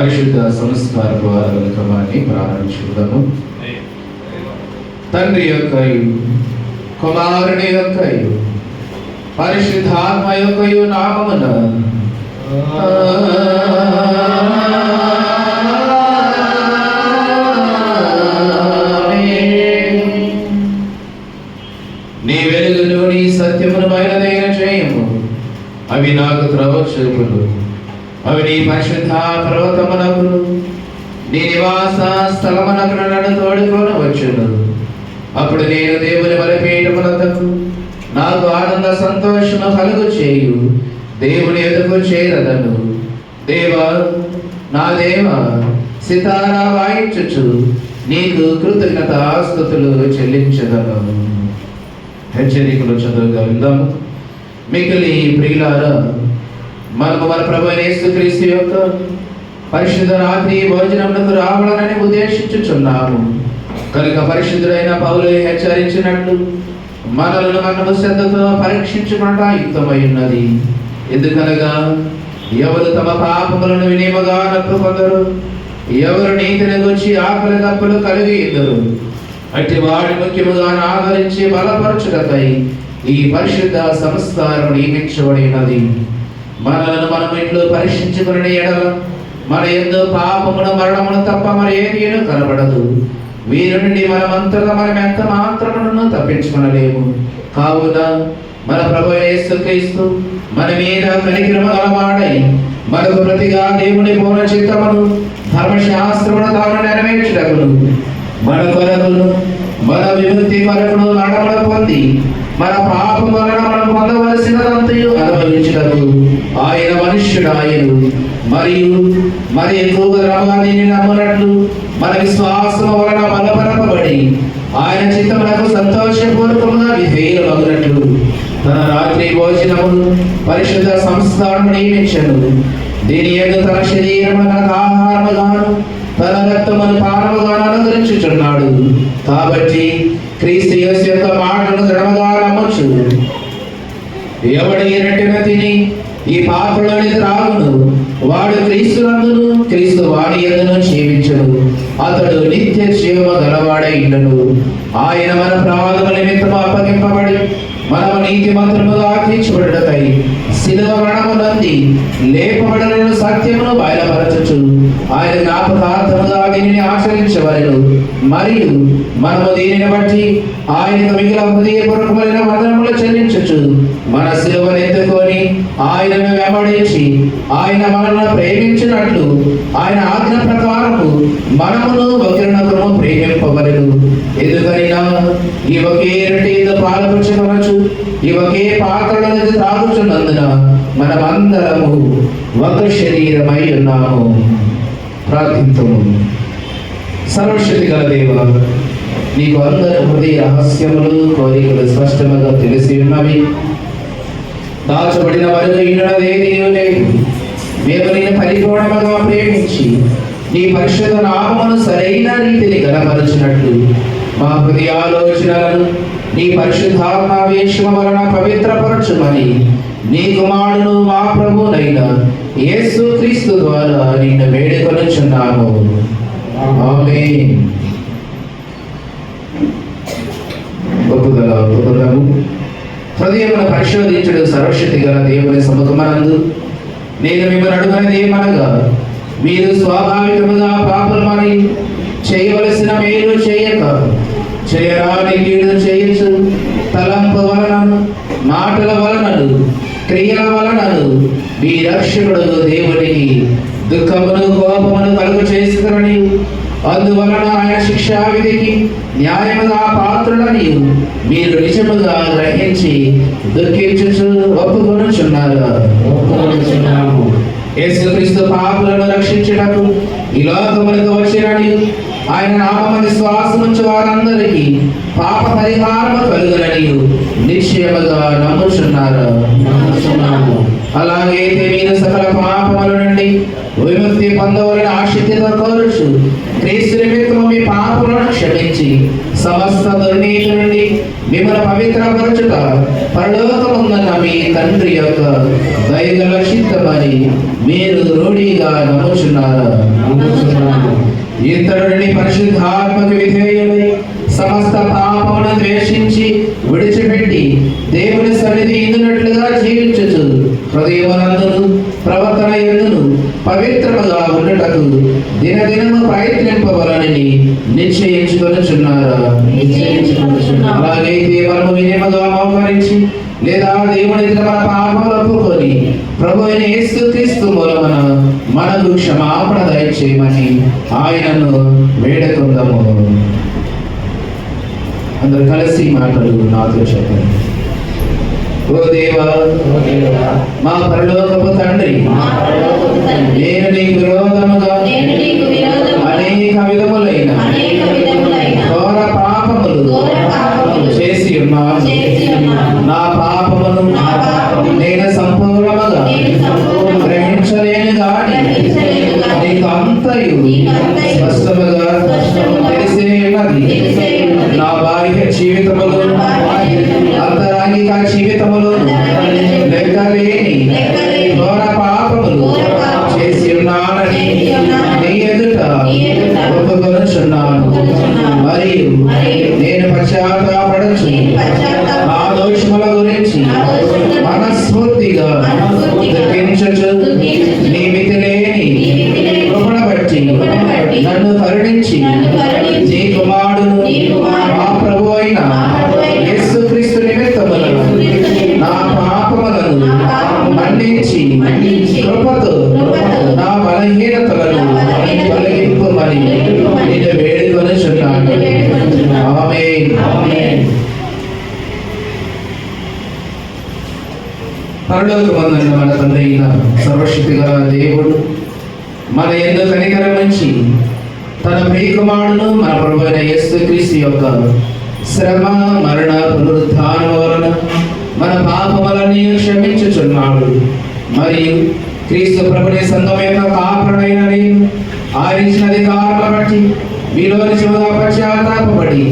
పరిశుద్ధ సంస్కార క్రమాన్ని ప్రారంభించుదాము. తండ్రి యొక్కయు కుమారుని యొక్కయు పరిశుద్ధాత్మ యొక్కయు నామమున నీ వెలుగును నీ సత్యమును బయలుదేర చేయము. అవి నాకు త్రోవ చూపులు, అవి నీ పరిశుద్ధ పర్వతమునకు నీ నివాస స్థలమునకు నన్ను తోడుకొనవచ్చును. అప్పుడు నేను దేవుని బలిపీఠమునకు నాకు ఆనంద సంతోషము కలుగు చేయు దేవుని ఎదుగు చేరదను. దేవా నా దేవా, సితారా వాయించుచు నీకు కృతజ్ఞతాస్తుతులు చెల్లించదను. హెచ్చరికలు చదువుగా విందాము. మిగిలి ప్రియులారా, మనము మన ప్రభువైన యేసుక్రీస్తు యొక్క పరిశుద్ధ రాత్రి భోజనమునకు రావాలని ఉద్దేశించుచున్నాము. కనుక పరిశుద్ధుడైన పౌలు హెచ్చరించినట్లు మనము శ్రద్ధతో పరీక్షించుకున్నట యుక్తమై ఉన్నది. ఎందుకనగా ఎవరు తమ పాపములను వినియముగా నొప్పుకొందరు, ఎవరు నీతిని గురించి ఆకలి తప్పులు కలిగి ఇద్దరు, అట్టి వాడి ముఖ్యముగా ఆదరించి బలపరచుటకై ఈ పరిశుద్ధ సంస్కారం నియమించబడి ఉన్నది. మనం ఇంట్లో పరీక్షించుకుని ఎడల మన యందు పాపమును మరణమును తప్ప మరి ఏమీ కనబడదు. వీరి నుండి మనమంతగా మనం ఎంత మాత్రమును తప్పించుకొనలేము. కావున మన ప్రభువైన యేసుక్రీస్తు మన మీద కనికరము గలవాడై మనకు ప్రతిగా దేవుని పూర్ణ చిత్తమును ధర్మశాస్త్రమును తాను నెరవేర్చుటకును మన కొరకును మన విముక్తి కొరకును మరణమును పొంది మన పాపం వలన మనం పొందవలసినదంతయు అనుభవించుటకు ఆయన మనుష్యుడాయను. మరియు మరి ఎక్కువగా దీన్ని నమ్మునట్లు మన విశ్వాసము వలన బలపరపబడి ఆయన చిత్తమునకు సంతోషపూర్వకంగా విధేయులమగునట్లు తన రాత్రి భోజనమును పరిశుద్ధ సంస్కారము నియమించెను. దీని యందు తన శరీరమునకు ఆహారముగాను తన రక్తమును పానముగాను అనుగ్రహించుచున్నాడు. కాబట్టి క్రీస్తు యేసు యొక్క మాటను దృఢముగా నమ్మొచ్చు. ఎవడు ఈ రొట్టెను తిని ఈ పాత్రలోని త్రాగును వాడు క్రీస్తునందును క్రీస్తు వాడి యందును జీవించును. అతడు నిత్య జీవము గలవాడై ఉండును. ఆయన మన ప్రమాదముల నిమిత్తము అప్పగింపబడి మనము నీతిమంతులుగా తీర్చబడుటకై శిలువ మరణము నంది లేపబడిన సత్యమును బయలుపరచుచు ఆయన జ్ఞాపకార్థముగా దీనిని ఆచరించవలెను. మరియు మనము దీనిని బట్టి ఆయనకు మిగిలిన హృదయపూర్వకమైన వందనములు చెల్లించుచు మన శిలువను ఎత్తుకొని ఆయనను వెంబడించి ఆయన మనల్ని ప్రేమించినట్లు ఆయన ఆజ్ఞ ప్రకారము మనమును ఒకరినొకరు ప్రేమింపవలెను. ఎందుకనినా ఈ ఒకే రొట్టె పాలుపంచుకొనొచ్చు, ఈ ఒకే పాత్రలను త్రాగుచున్నందున మనమందరము ఒక శరీరమై ఉన్నాము. ప్రార్థింతుము. సర్వశక్తి గల దేవా, నీకు అందరి హృదయ రహస్యములు కోరికలు స్పష్టంగా తెలిసి ఉన్నవి. దాచబడిన వరుగైనదేదీ లేదు. మేము నిన్ను పరిపూర్ణముగా ప్రేమించి నీ పరిశుద్ధ నామమును సరైన రీతిని గణపరచినట్లు మా హృదయ ఆలోచనలను నీ పరిశుద్ధాత్మావేశము వలన పవిత్రపరచుమని నీ కుమారుడు మా ప్రభువునైన యేసుక్రీస్తు ద్వారా నిన్ను వేడుకొనుచున్నాము. ఆమేన్. ఒప్పుదలము. హృదయమును పరిశోధించుడు సర్వశక్తి గల దేవుని సముఖమనందు నేను మిమ్మల్ని అడుగునది ఏమనగా, మీరు స్వాభావికముగా పాపలమని చేయవలసిన మేలు చేయక చేయరాని కీడు చేయొచ్చు. తలంపు వలనను మాటల వలనను క్రియల వలనను మీ రక్షకుడు దేవునికి దుఃఖమును కోపమును కలుగు చేసుకుని అందువలన ఆయన శిక్షా విధికి న్యాయముగా పాత్రులని మీరు నిజముగా గ్రహించి దుఃఖించుచు ఒప్పుకొనుచున్నారు. యేసుక్రీస్తు పాపులను రక్షించుటకు ఈ లోకములకు వచ్చినని ఆయన నామమున విశ్వాసముంచు వారందరికీ పాప పరిహారము కలుగునని నిశ్చయముగా నమ్ముచున్నారు. అలాగైతే మీరు సకల పాపముల నుండి విముక్తి పొందవలని ఆసక్తితో కోరుచు క్రీస్తు నిమిత్తము మీ పాపములను క్షమించి సమస్త దుర్నీతి నుండి మిమ్మల్ని పవిత్రపరచుట పరలోకమున్న మీ తండ్రి యొక్క దయగల చిత్తమని మీరు రూఢిగా నమ్ముచున్నారా? ఇతడు నుండి పరిశుద్ధాత్మకు విధేయులై సమస్త పాపమును ద్వేషించి విడిచిపెట్టి దేవుని సన్నిధి ఇందునట్లుగా జీవించుచు హృదయమునందును ప్రవర్తన యందును పవిత్రముగా ఉండుటకు దినదినము ప్రయత్నింపవలనని నిశ్చయించుకొనుచున్నారా? అలాగైతే మనము వినయముగా మోకరించి లేదా దేవుని ఎదుట మన పాపములు ఒప్పుకొని ప్రభు అయిన యేసుక్రీస్తు మూలమున మనకు క్షమాపణ దయచేయమని ఆయనను వేడుకుందాము. అందరు కలిసి మాటలు నాతో చెప్పండి. ఓ దేవా, మా పరలోకపు తండ్రి, నేను నీకు విరోధముగా అనేక విధములైన ఘోర పాపములు చేసి ఉన్నాను. నా పాపమును నేను సంపూర్ణముగా గ్రహించలేను గాని నీకు అంతయు స్పష్టముగా తెలిసే ఉన్నది. నా బాహ్య జీవితములు అంతరంగిక జీవితములు లెక్కలేని ఘోర పాపములు చేసి ఉన్నానని నీ ఎదుట ఒప్పుకొనుచున్నాను. మరియు నేను పశ్చాత్తాపడుచు నా దోషముల గురించి మనస్ఫూర్తిగా దుఃఖించుచు నీ మితి లేని కృపను బట్టి నన్ను కరుణించి నీ కుమారుడు మా ప్రభు అయిన యేసుక్రీస్తు నిమిత్తములను నా పాపములను మన్నించి కృపతో నా బలహీనతలను తొలగింపుమని నిన్ను వేడుకొనుచున్నాను. ఆమేన్. పరలోకమందున్న మన తండ్రి అయిన సర్వశక్తిగల దేవుడు మన యందు కనికరం ఉంచి తన ప్రియకుమారుడును మన ప్రభు అయిన యేసుక్రీస్తు యొక్క శ్రమ మరణ పునరుత్థానం వలన మన పాపములన్నీ క్షమించుచున్నాడు. మరియు క్రీస్తు ప్రభుని సంఘం యొక్క కాపుడైన నేను ఆయన ఇచ్చిన అధికారములను బట్టి మీలో నిజముగా పశ్చాత్తాపపడి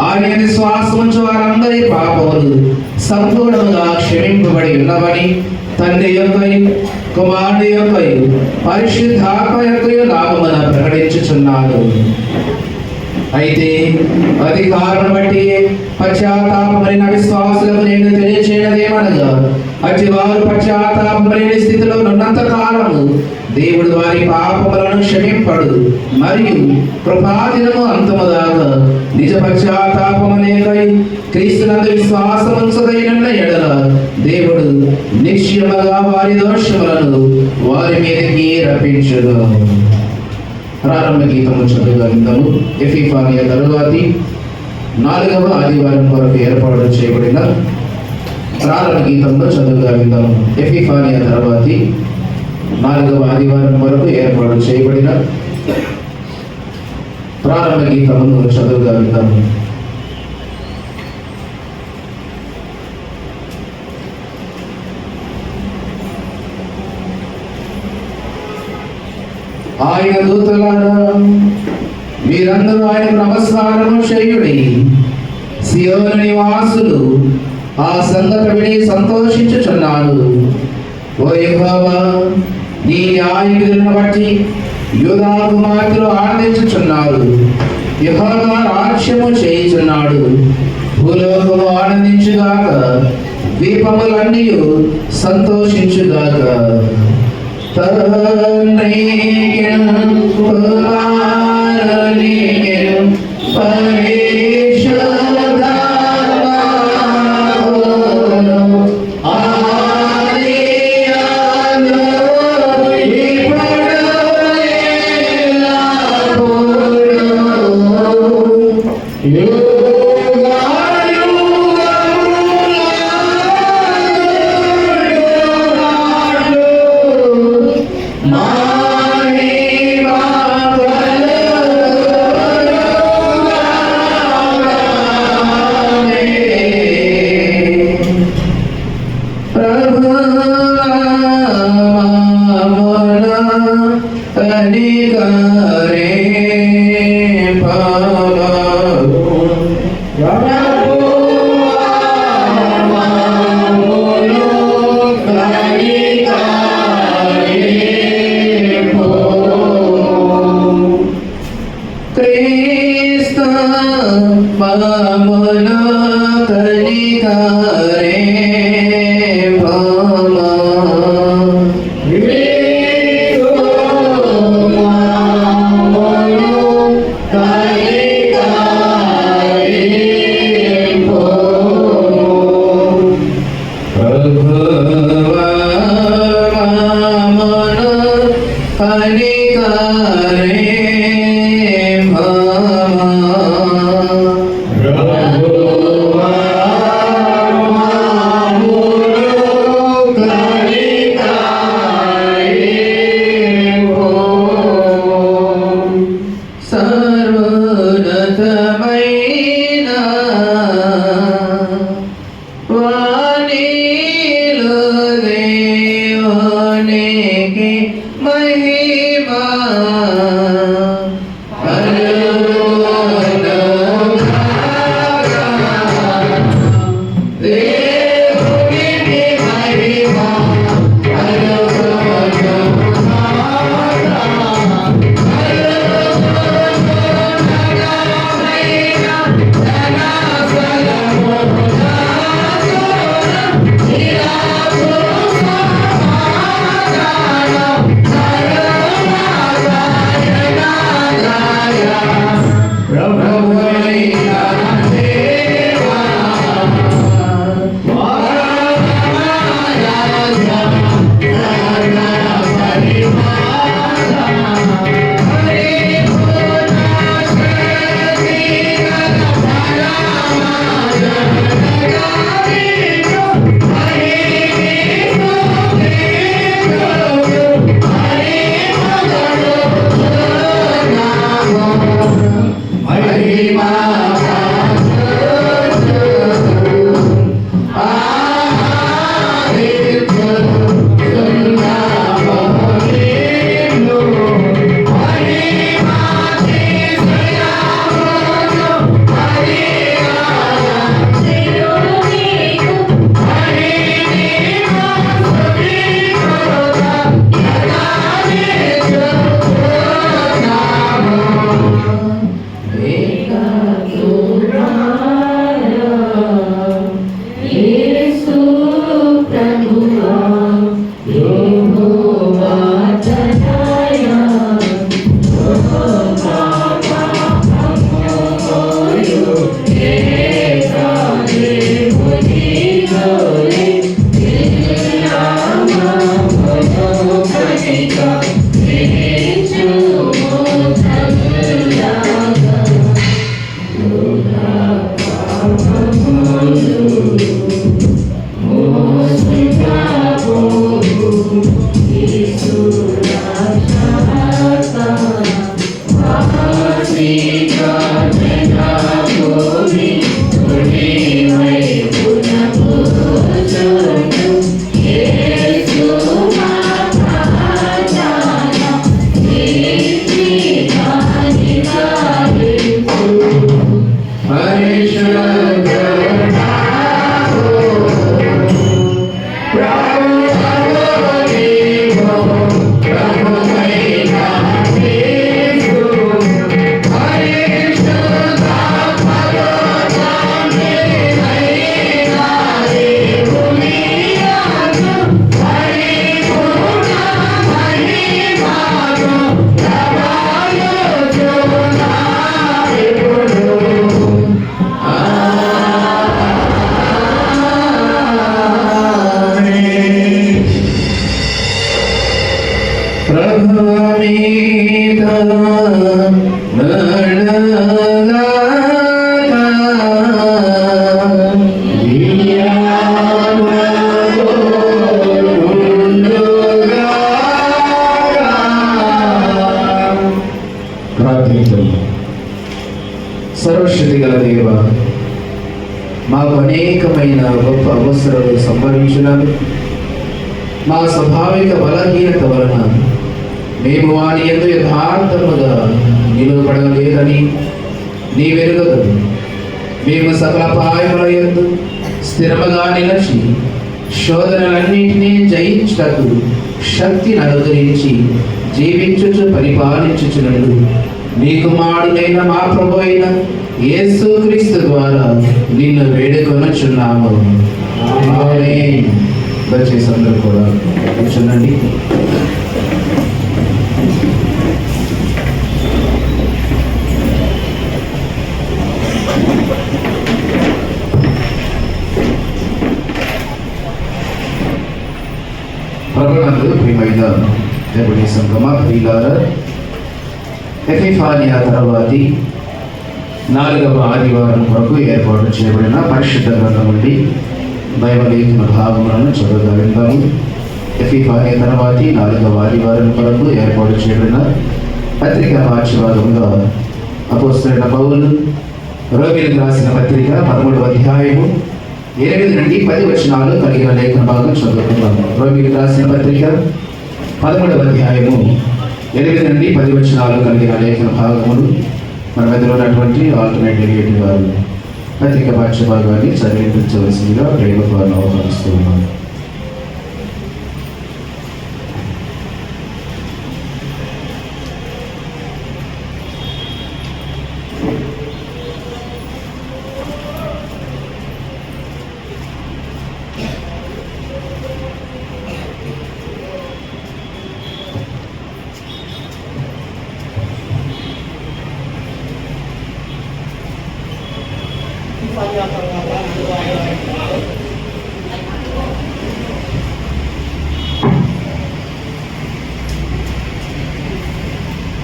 ఆయన విశ్వాసం ఉంచు వారందరి పాపములు సంపూర్ణంగా క్షమింపబడి ఉన్నవని తండ్రి యొక్కయు కుమారుడి యొక్కయు పరిశుద్ధాత్మ యొక్కయు నామమున ప్రకటించుచున్నాను. అయితే అధికారం బట్టి పశ్చాత్తాపమైన విశ్వాసులకు నేను తెలియచేయడమేమనగా అట్టి వారు పశ్చాత్తాపమైన స్థితిలో ఉన్నంత కాలము దేవుడు వారి పాపములను క్షమింపడు. మరియు కృపాదినము అంతము దాకా నిజ పశ్చాత్తాపమునేకై క్రీస్తునందు విశ్వాసముంచదైన ఎడల దేవుడు నిశ్చయముగా వారి దోషములను వారి మీదకి రప్పించును. ప్రారంభ గీతము చదువుగాను. ఎఫీఫానియా తరువాతి 4వ ఆదివారం కొరకు ఏర్పాటు చేయబడిన ప్రారంభ గీతంలో చదువుగా విందాము. ఎఫీఫానియా తరువాతి 4వ ఆదివారం వరకు ఏర్పాటు చేయబడిన ప్రారంభ గీతమును చదువుగా విందాము. ఆయన దూతలారా, మీరందరూ ఆయనకు నమస్కారము చేయుడి. సియోను నివాసులు ఆ సంగతి విని సంతోషించుచున్నారు. ఓ యెహోవా, నీ న్యాయ విధులను బట్టి యూదా కుమార్తెలు ఆనందించుచున్నారు. యెహోవా రాజ్యము చేయుచున్నాడు. భూలోకము ఆనందించుగాక, ద్వీపములన్నీ సంతోషించుగాక. Mani కనికరే ఫలము క్రీస్తు మమ్మును కనికరే సర్వశక్తి గల దేవ, మాకు అనేకమైన గొప్ప అవసరాలు సంభవించినవి. మా స్వాభావిక బలహీనత వలన మేము వారి యందు యథార్థముగా నిలువబడలేదని నీవెరుగదు. మేము సకల పాయముల యందు స్థిరముగా నిలిచి శోధనలన్నింటినీ జయించుటకు శక్తిని అనుగ్రహించి జీవించుచు పరిపాలించుచున్నట్టు నీ కుమారుడైన మా ప్రభు అయిన యేసుక్రీస్తు ద్వారా నిన్ను వేడుకొనుచున్నాము. ఆమేన్. దయచేసి అందరూ కూడా కూర్చునండి. ప్రభునందు ప్రియమైన దేవుని సంగమా ప్రియులారా, ఎపిఫానియా తర్వాతి 4వ ఆదివారం కొరకు ఏర్పాటు చేయబడిన పరిశుద్ధ గ్రంథం నుండి దైవలేఖన భాగములను చదువుగా విందాము. ఎపిఫానియా తర్వాతి 4వ ఆదివారం కొరకు ఏర్పాటు చేయబడిన పత్రికా పాఠ్యభాగంగా అపోస్తలుడైన పౌలు రోమీయులకు రాసిన పత్రిక 13వ అధ్యాయము 8 నుండి 10 వచనాలు కలిగిన లేఖన భాగం చదువుకుందాము. రోమీయులకు రాసిన పత్రిక 13వ అధ్యాయము 8 నుండి 10 వచనాలు కలిగిన లేఖన భాగములు మన మధ్యలో ఉన్నటువంటి ఆల్టర్నేట్ డెలిగేట్ గారు పత్రిక పాఠ్య భాగాన్ని చదివించవలసిందిగా ప్రేమను ఆహ్వానిస్తూ ఉన్నాను.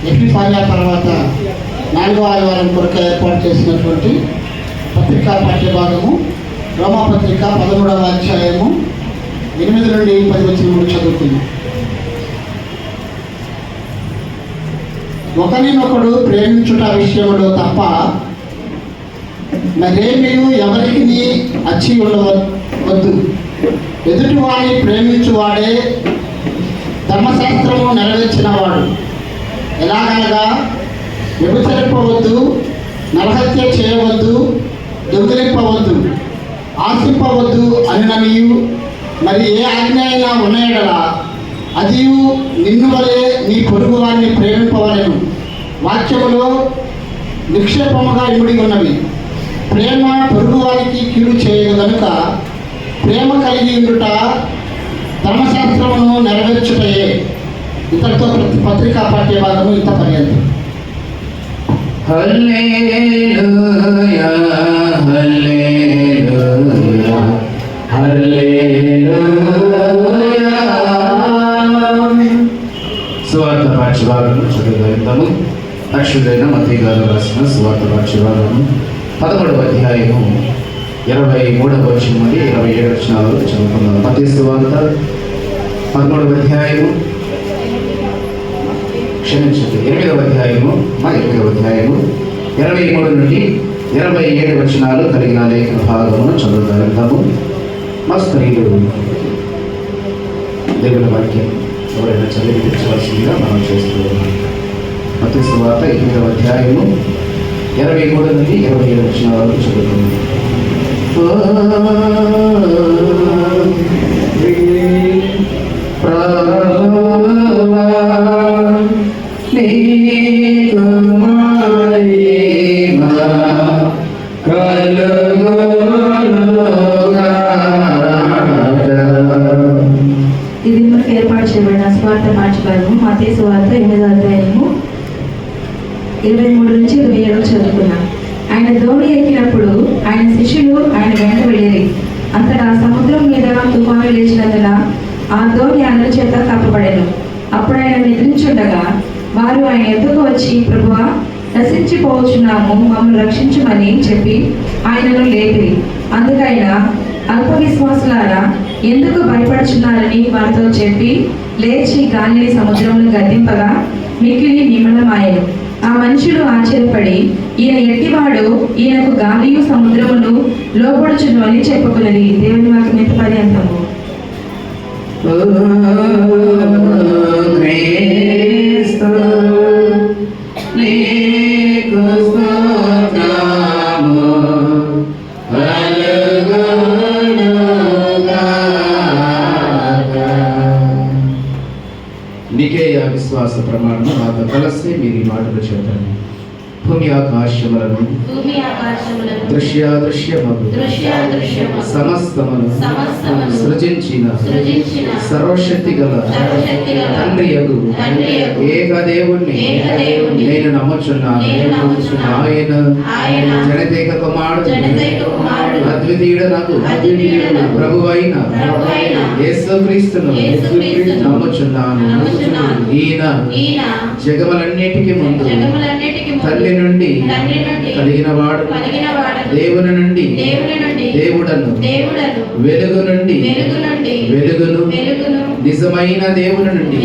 ఎపిఫానియా తర్వాత 4వ ఆదివారం కొరకు ఏర్పాటు చేసినటువంటి పత్రికా పాఠ్యభాగము రోమా పత్రిక 13వ అధ్యాయము 8 నుండి 10 వచనములు చదువుతుంది. ఒకరినొకడు ప్రేమించుట విషయంలో తప్ప మరేమీ ఎవరికి అచ్చి ఉండవద్దు. ఎదుటివాడిని ప్రేమించువాడే ధర్మశాస్త్రము నెరవేర్చినవాడు. ఎలాగనగా వ్యభిచరింపవద్దు, నరహత్య చేయవద్దు, దొంగిలింపవద్దు, ఆశింపవద్దు అనిననియు మరి ఏ ఆజ్ఞ అయినా ఉన్నాయడలా అది నిన్ను వలె నీ పొరుగు వారిని ప్రేమింపవలెను వాక్యములో నిక్షేపముగా ఇమిడి ఉన్నవి. ప్రేమ పొరుగు వారికి కీడు చేయదు కనుక ప్రేమ కలిగి ఉండుట ధర్మశాస్త్రమును నెరవేర్చుటయే. ఇతరుతో పత్రికా పాఠ్యభాగము ఇంత పర్యంతం. హల్లెలూయా హల్లెలూయా హల్లెలూయా. సువార్త పాఠ్యభాగము చదువుదాము. అక్షుడైన మత్తయి గారు రాసిన సువార్త పాఠ్యభాగము 13వ అధ్యాయము 23వ వచనం నుండి 27 వచనాలు చదువుకున్నాము. మత్తయి సువార్త 13వ అధ్యాయము 8వ అధ్యాయము 23 నుండి 27 వచనాలు కలిగిన లేఖన భాగమును చదువుతాము. మా స్త్రీలు దేవుని వాక్యం ఎవరైనా చదివించవలసిందిగా మనం చేస్తూ ఉన్నాం. మత్తయి సువార్త 8వ అధ్యాయము 23 నుండి 27 వచనాల వరకు చదువుతున్నాం. ఇది మనకు ఏర్పాటు చేయబడిన స్వార్థ పాఠ్యభాగము మత్తయి సువార్త 8వ అధ్యాయము 23 నుంచి 27 చదువుకున్నాం. ఆయన దోణి ఎక్కినప్పుడు ఆయన శిష్యులు ఆయన వెంట వెళ్ళిరి. అంతటా సముద్రం మీద తుఫాను లేచినందున ఆ దోణి అందరి చేత కప్పబడెను. అప్పుడు ఆయన నిద్రించుండగా వారు ఆయన ఎదుగు వచ్చి, ప్రభువా, నశించిపోవచ్చున్నాము, మమ్మల్ని రక్షించమని చెప్పి ఆయనను లేపిరి. అందుకైనా అల్ప విశ్వాసులారా ఎందుకు భయపడుచున్నారని వారితో చెప్పి లేచి గాలిని సముద్రంలో గద్దింపగా మిక్కిలి నిమలమాయెను. ఆ మనుషులు ఆశ్చర్యపడి, ఈయన ఎట్టివాడు, ఈయనకు గాలియు సముద్రమును లోబడుచును అని చెప్పుకున్నది. దేవుని వాక్యం ఎంత పర్యంతము. నికేయ విశ్వాస ప్రమాణం నాతో కలిసి మీరు ఈ మాటలు చెప్పండి. భూమి ఆకాశములను దృశ్యాదృశ్యమగు సమస్తమును సృజించిన సర్వశక్తి గల తండ్రియగు ఏక దేవుణ్ణి నేను నమ్ముచున్నాను. ఆయన జనతేక కుమారుడు అద్వితీయుడు నాకు ప్రభువైన యేసుక్రీస్తును నమ్ముచున్నాను. ఈయన జగములన్నిటికీ ముందు తండ్రి నుండి కలిగిన వాడు, దేవుని నుండి దేవుడను, వెలుగు నుండి వెలుగును, నిజమైన దేవుని నుండి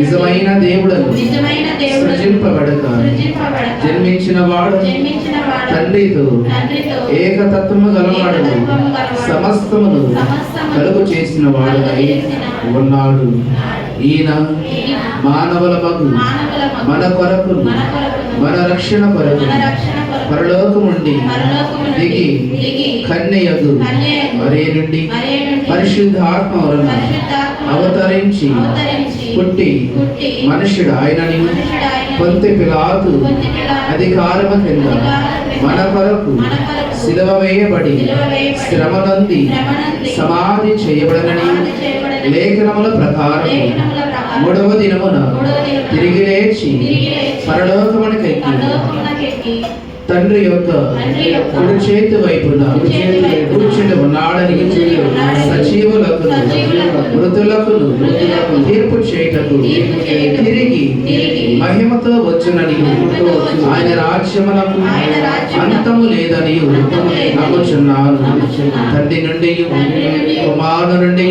నిజమైన దేవుడను, సృజింపబడక జన్మించిన వాడు, తండ్రితో ఏకతత్వము గలవాడు, సమస్తమును కలుగు చేసిన వాడునై ఉన్నాడు. ఈయన మానవుల మగు మన కొరకు మన రక్షణ కొరకు పరలోకముండి దిగి కన్యయగు మరే నుండి పరిశుద్ధాత్మ వలన అవతరించి పుట్టి మనుష్యుడు ఆయనని పొంతి పిలాతు అధికారము కింద మన కొరకు సిలువ వేయబడి శ్రమనంది సమాధి చేయబడనని లేఖనముల ప్రకారం మూడవ దినమున తిరిగి లేచి పరలోకమునకెక్కి తండ్రి యొక్క కుడి చేతి వైపున కూర్చుని ఉన్నాడని సజీవులకు మృతులకు తీర్పు చేయుటకు తిరిగి మహిమతో వచ్చునని ఆయన రాజ్యమునకు అంతము లేదని నమ్ముచున్నాను. తండ్రి నుండి కుమారుడు నుండి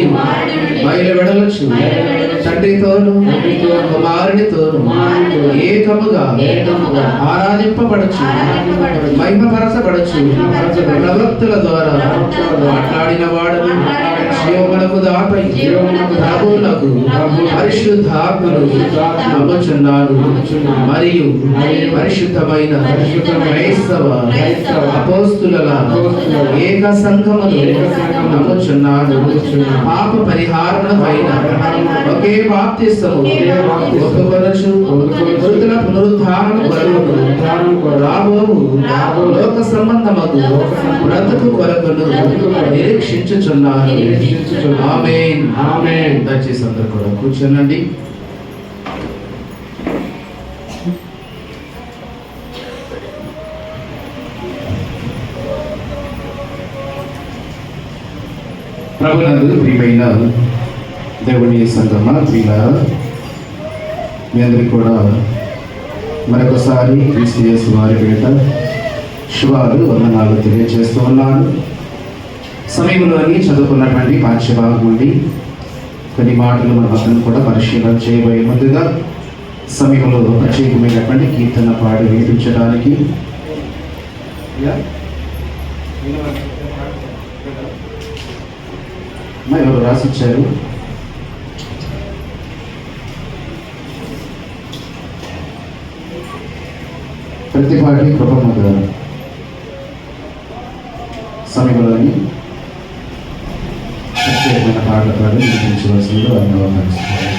బయలువెడవచ్చు, తండ్రితోను కుమారునితోను ఏకముగా ఆరాధింపబడచ్చు, మహిమపరచబడచ్చు. ప్రవక్తల ద్వారా మాట్లాడిన వాడు జీవమునకు దాతయు ప్రభువులకు పరిశుద్ధాత్మను నమ్ముచున్నాను. మరియు పరిశుద్ధమైన క్రైస్తవ అపోస్తుల ఏక సంఘమును నమ్ముచున్నాను. పాప పరిహారముపైన ఒకే బాప్తిస్తము ఒప్పుకొనచ్చు. మృతుల పునరుద్ధారము కొరకును రాబోవు లోక సంబంధమగు బ్రతుకు కొరకును నిరీక్షించుచున్నాను. ఆమేన్. దయచేసి అందరూ కూడా కూర్చోనండి. ప్రభునందు ప్రియమైన దేవుని సంగమా ప్రియులారా, మీ అందరికీ కూడా మరొకసారి క్రీస్తు యేసు వారి పేట శుభాలు వందనాలు తెలియజేస్తూ ఉన్నాను. సమయంలోని చదువుకున్నటువంటి పాఠ్యభాగం నుండి కొన్ని మాటలు మన అందరం కూడా పరిశీలన చేయబోయే ముందుగా సమయంలో ప్రత్యేకమైనటువంటి కీర్తన పాడి వినిపించడానికి ఎవరు రాసిచ్చారు? ప్రతిపాటి కృపమ్మ గారు సమయంలోని ప్రత్యేకమైన పాటల పాడి వినిపించవలసిందిగా వారిని ఆహ్వానిస్తున్నారు.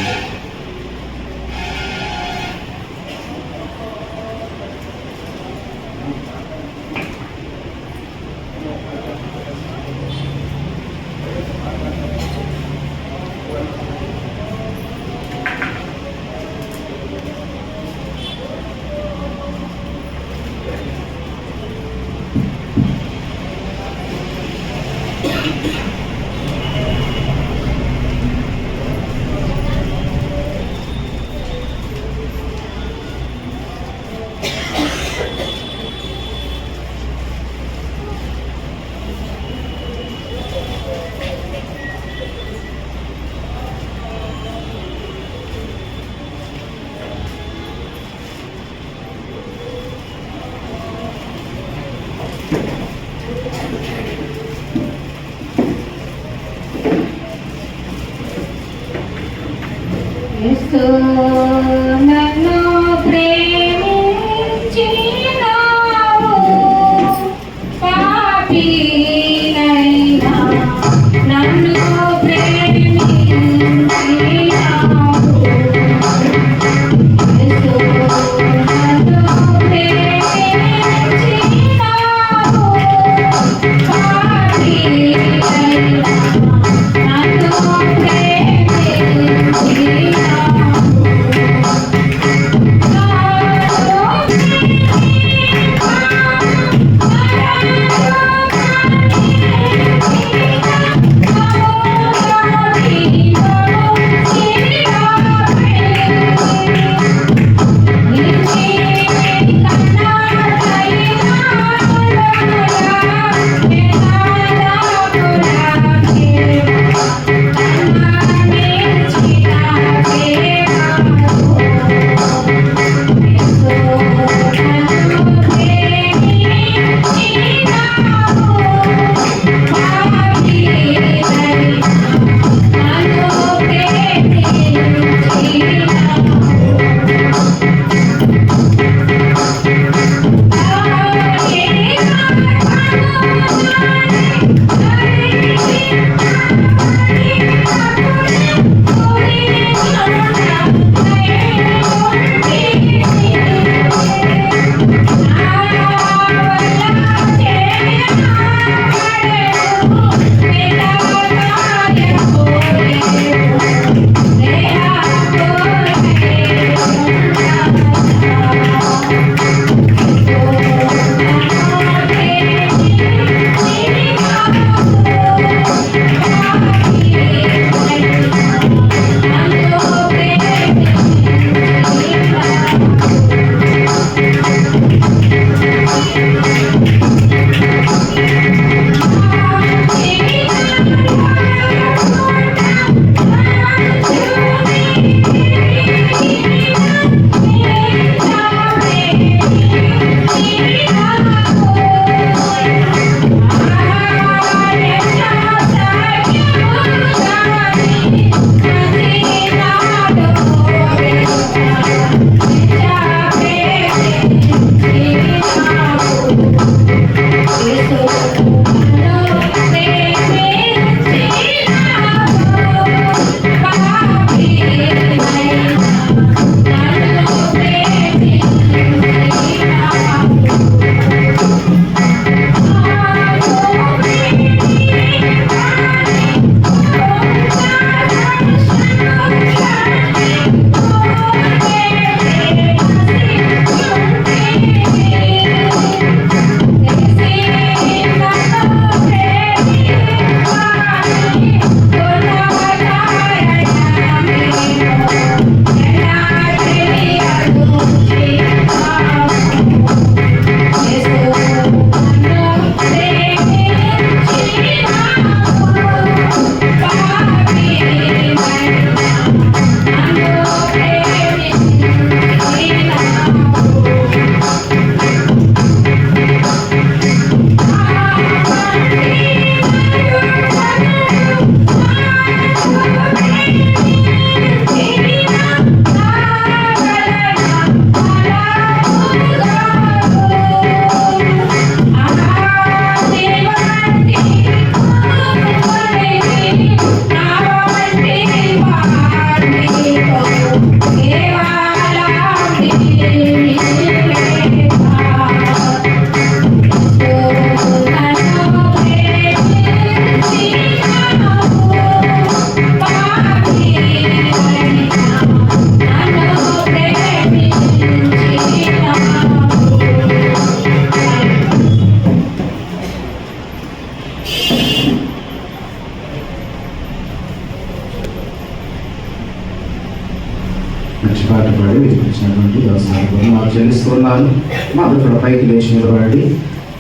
మంచి పాట పాడి వినిపించినటువంటి దోస్తాను నాకు చెల్లిస్తున్నాను. మా అందరూ కూడా పైకి లేచి నిలబడి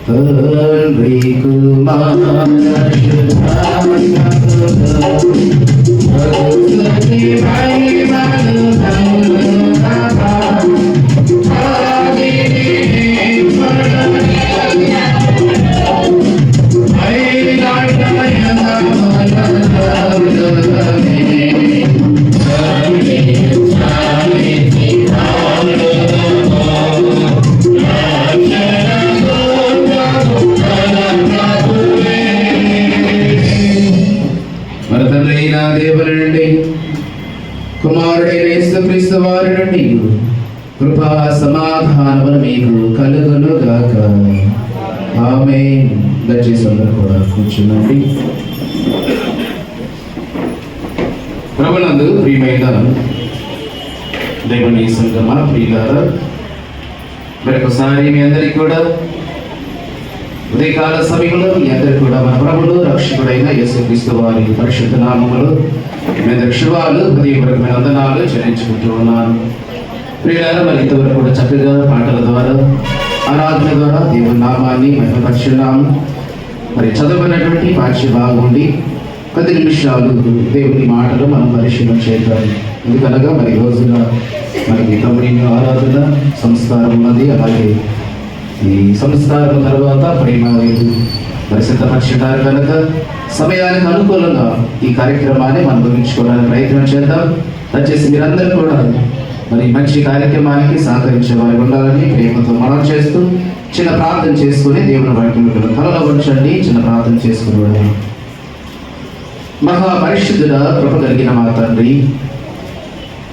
తండ్రి మన తండ్రి అయిన దేవుని నుండి కుమారుడైన యేసుక్రీస్తు వారి నుండి కృపా సమాధానములు మీకు కలుగును గాక. ఆమేన్. దయచేసి అందరూ కూడా కూర్చున్నాండి. ప్రభునందు ప్రియమైన దేవుని సంగమ ప్రియులారా, మరొకసారి మీ అందరికీ కూడా ఉదయకాల సమయంలో మీ అందరికీ కూడా మన ప్రభుడు రక్షకుడైన యేసుక్రీస్తు వారి పరిశుద్ధ నామములో మీ అందరి శుభాలు హృదయపూర్వకమైన వందనాలు చెల్లించుకుంటూ ఉన్నాను. ప్రియులారా, మరి ఇంతవరకు కూడా చక్కగా పాటల ద్వారా ఆరాధన ద్వారా దేవుని నామాన్ని మహిమపరుచున్నాము. మరి చదువుకున్నటువంటి పాఠ్య బాగుండి 10 నిమిషాలు దేవుని మాటలు మనం పరిశీలన చేద్దాం. ఎందుకనగా మరి రోజున మనకి తమిళ ఆరాధన సంస్కారం ఉన్నది. అలాగే ఈ సంస్కారం తర్వాత ప్రేమ లేదు మరి సిద్ధపరిచినారు కనుక సమయానికి అనుకూలంగా ఈ కార్యక్రమాన్ని మనం ముగించుకోవడానికి ప్రయత్నం చేద్దాం. దయచేసి మీరందరూ కూడా మరి మంచి కార్యక్రమానికి సహకరించే వారు ఉండాలని ప్రేమతో మనం చేస్తూ చిన్న ప్రార్థన చేసుకుని దేవుని వాక్యం తలలో ఉంచండి. చిన్న ప్రార్థన చేసుకుని మహా పరిశుద్ధుడ, కృప కలిగిన మా తండ్రి,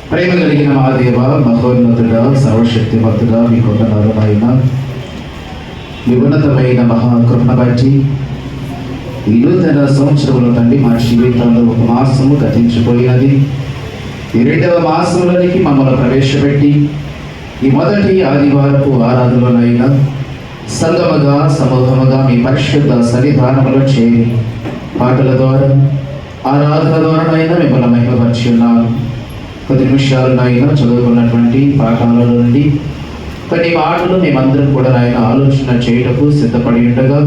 ప్రేమ కలిగిన మా దేవ, మహోన్నతుడ, సర్వశక్తిమంతుడ, మీ కొండనాలు నాయన, మీ ఉన్నతమైన మహాకృపను బట్టి ఈ నూతన సంవత్సరంలో తండ్రి మా జీవితంలో ఒక మాసము గతించిపోయినది. ఈ 2వ మాసంలోనికి మమ్మల్ని ప్రవేశపెట్టి ఈ మొదటి ఆదివారపు ఆరాధనలోనైనా సంగమగా సమూహముగా మీ పరిశుద్ధ సన్నిధానములో చేరి పాటల ద్వారా ఆరాధన ద్వారానైనా మిమ్మల్ని మహిమపరిచి ఉన్నాను. 10 నిమిషాలనైనా చదువుకున్నటువంటి పాఠాలలో నుండి కొన్ని మాటలు మేమందరం కూడా నాయన ఆలోచన చేయటకు సిద్ధపడి ఉండగా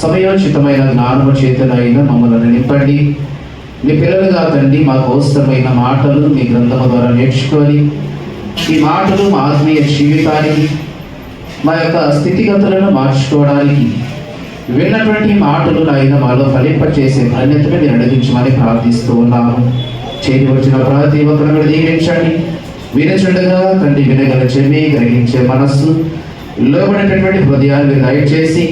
సమయోచితమైన జ్ఞానము చేతనైనా మమ్మల్ని నింపండి. మీ పిల్లలుగా తండ్రి మాకు అవసరమైన మాటలు మీ గ్రంథము ద్వారా నేర్చుకొని ఈ మాటలు మా ఆత్మీయ జీవితానికి మా యొక్క స్థితిగతులను మార్చుకోవడానికి విన్నటువంటి మాటలు నాయన మాలో ఫలింపచేసే ధన్యతను మీరు అడిగించమని ప్రార్థిస్తూ ఉన్నాము. చేతి వచ్చిన ప్రతి ఒక్కరు దీవించండి. వినచుండగా తండ్రి వినగల చెవి, గ్రహించే మనస్సు, లోబడేటటువంటి హృదయాన్ని దయచేసి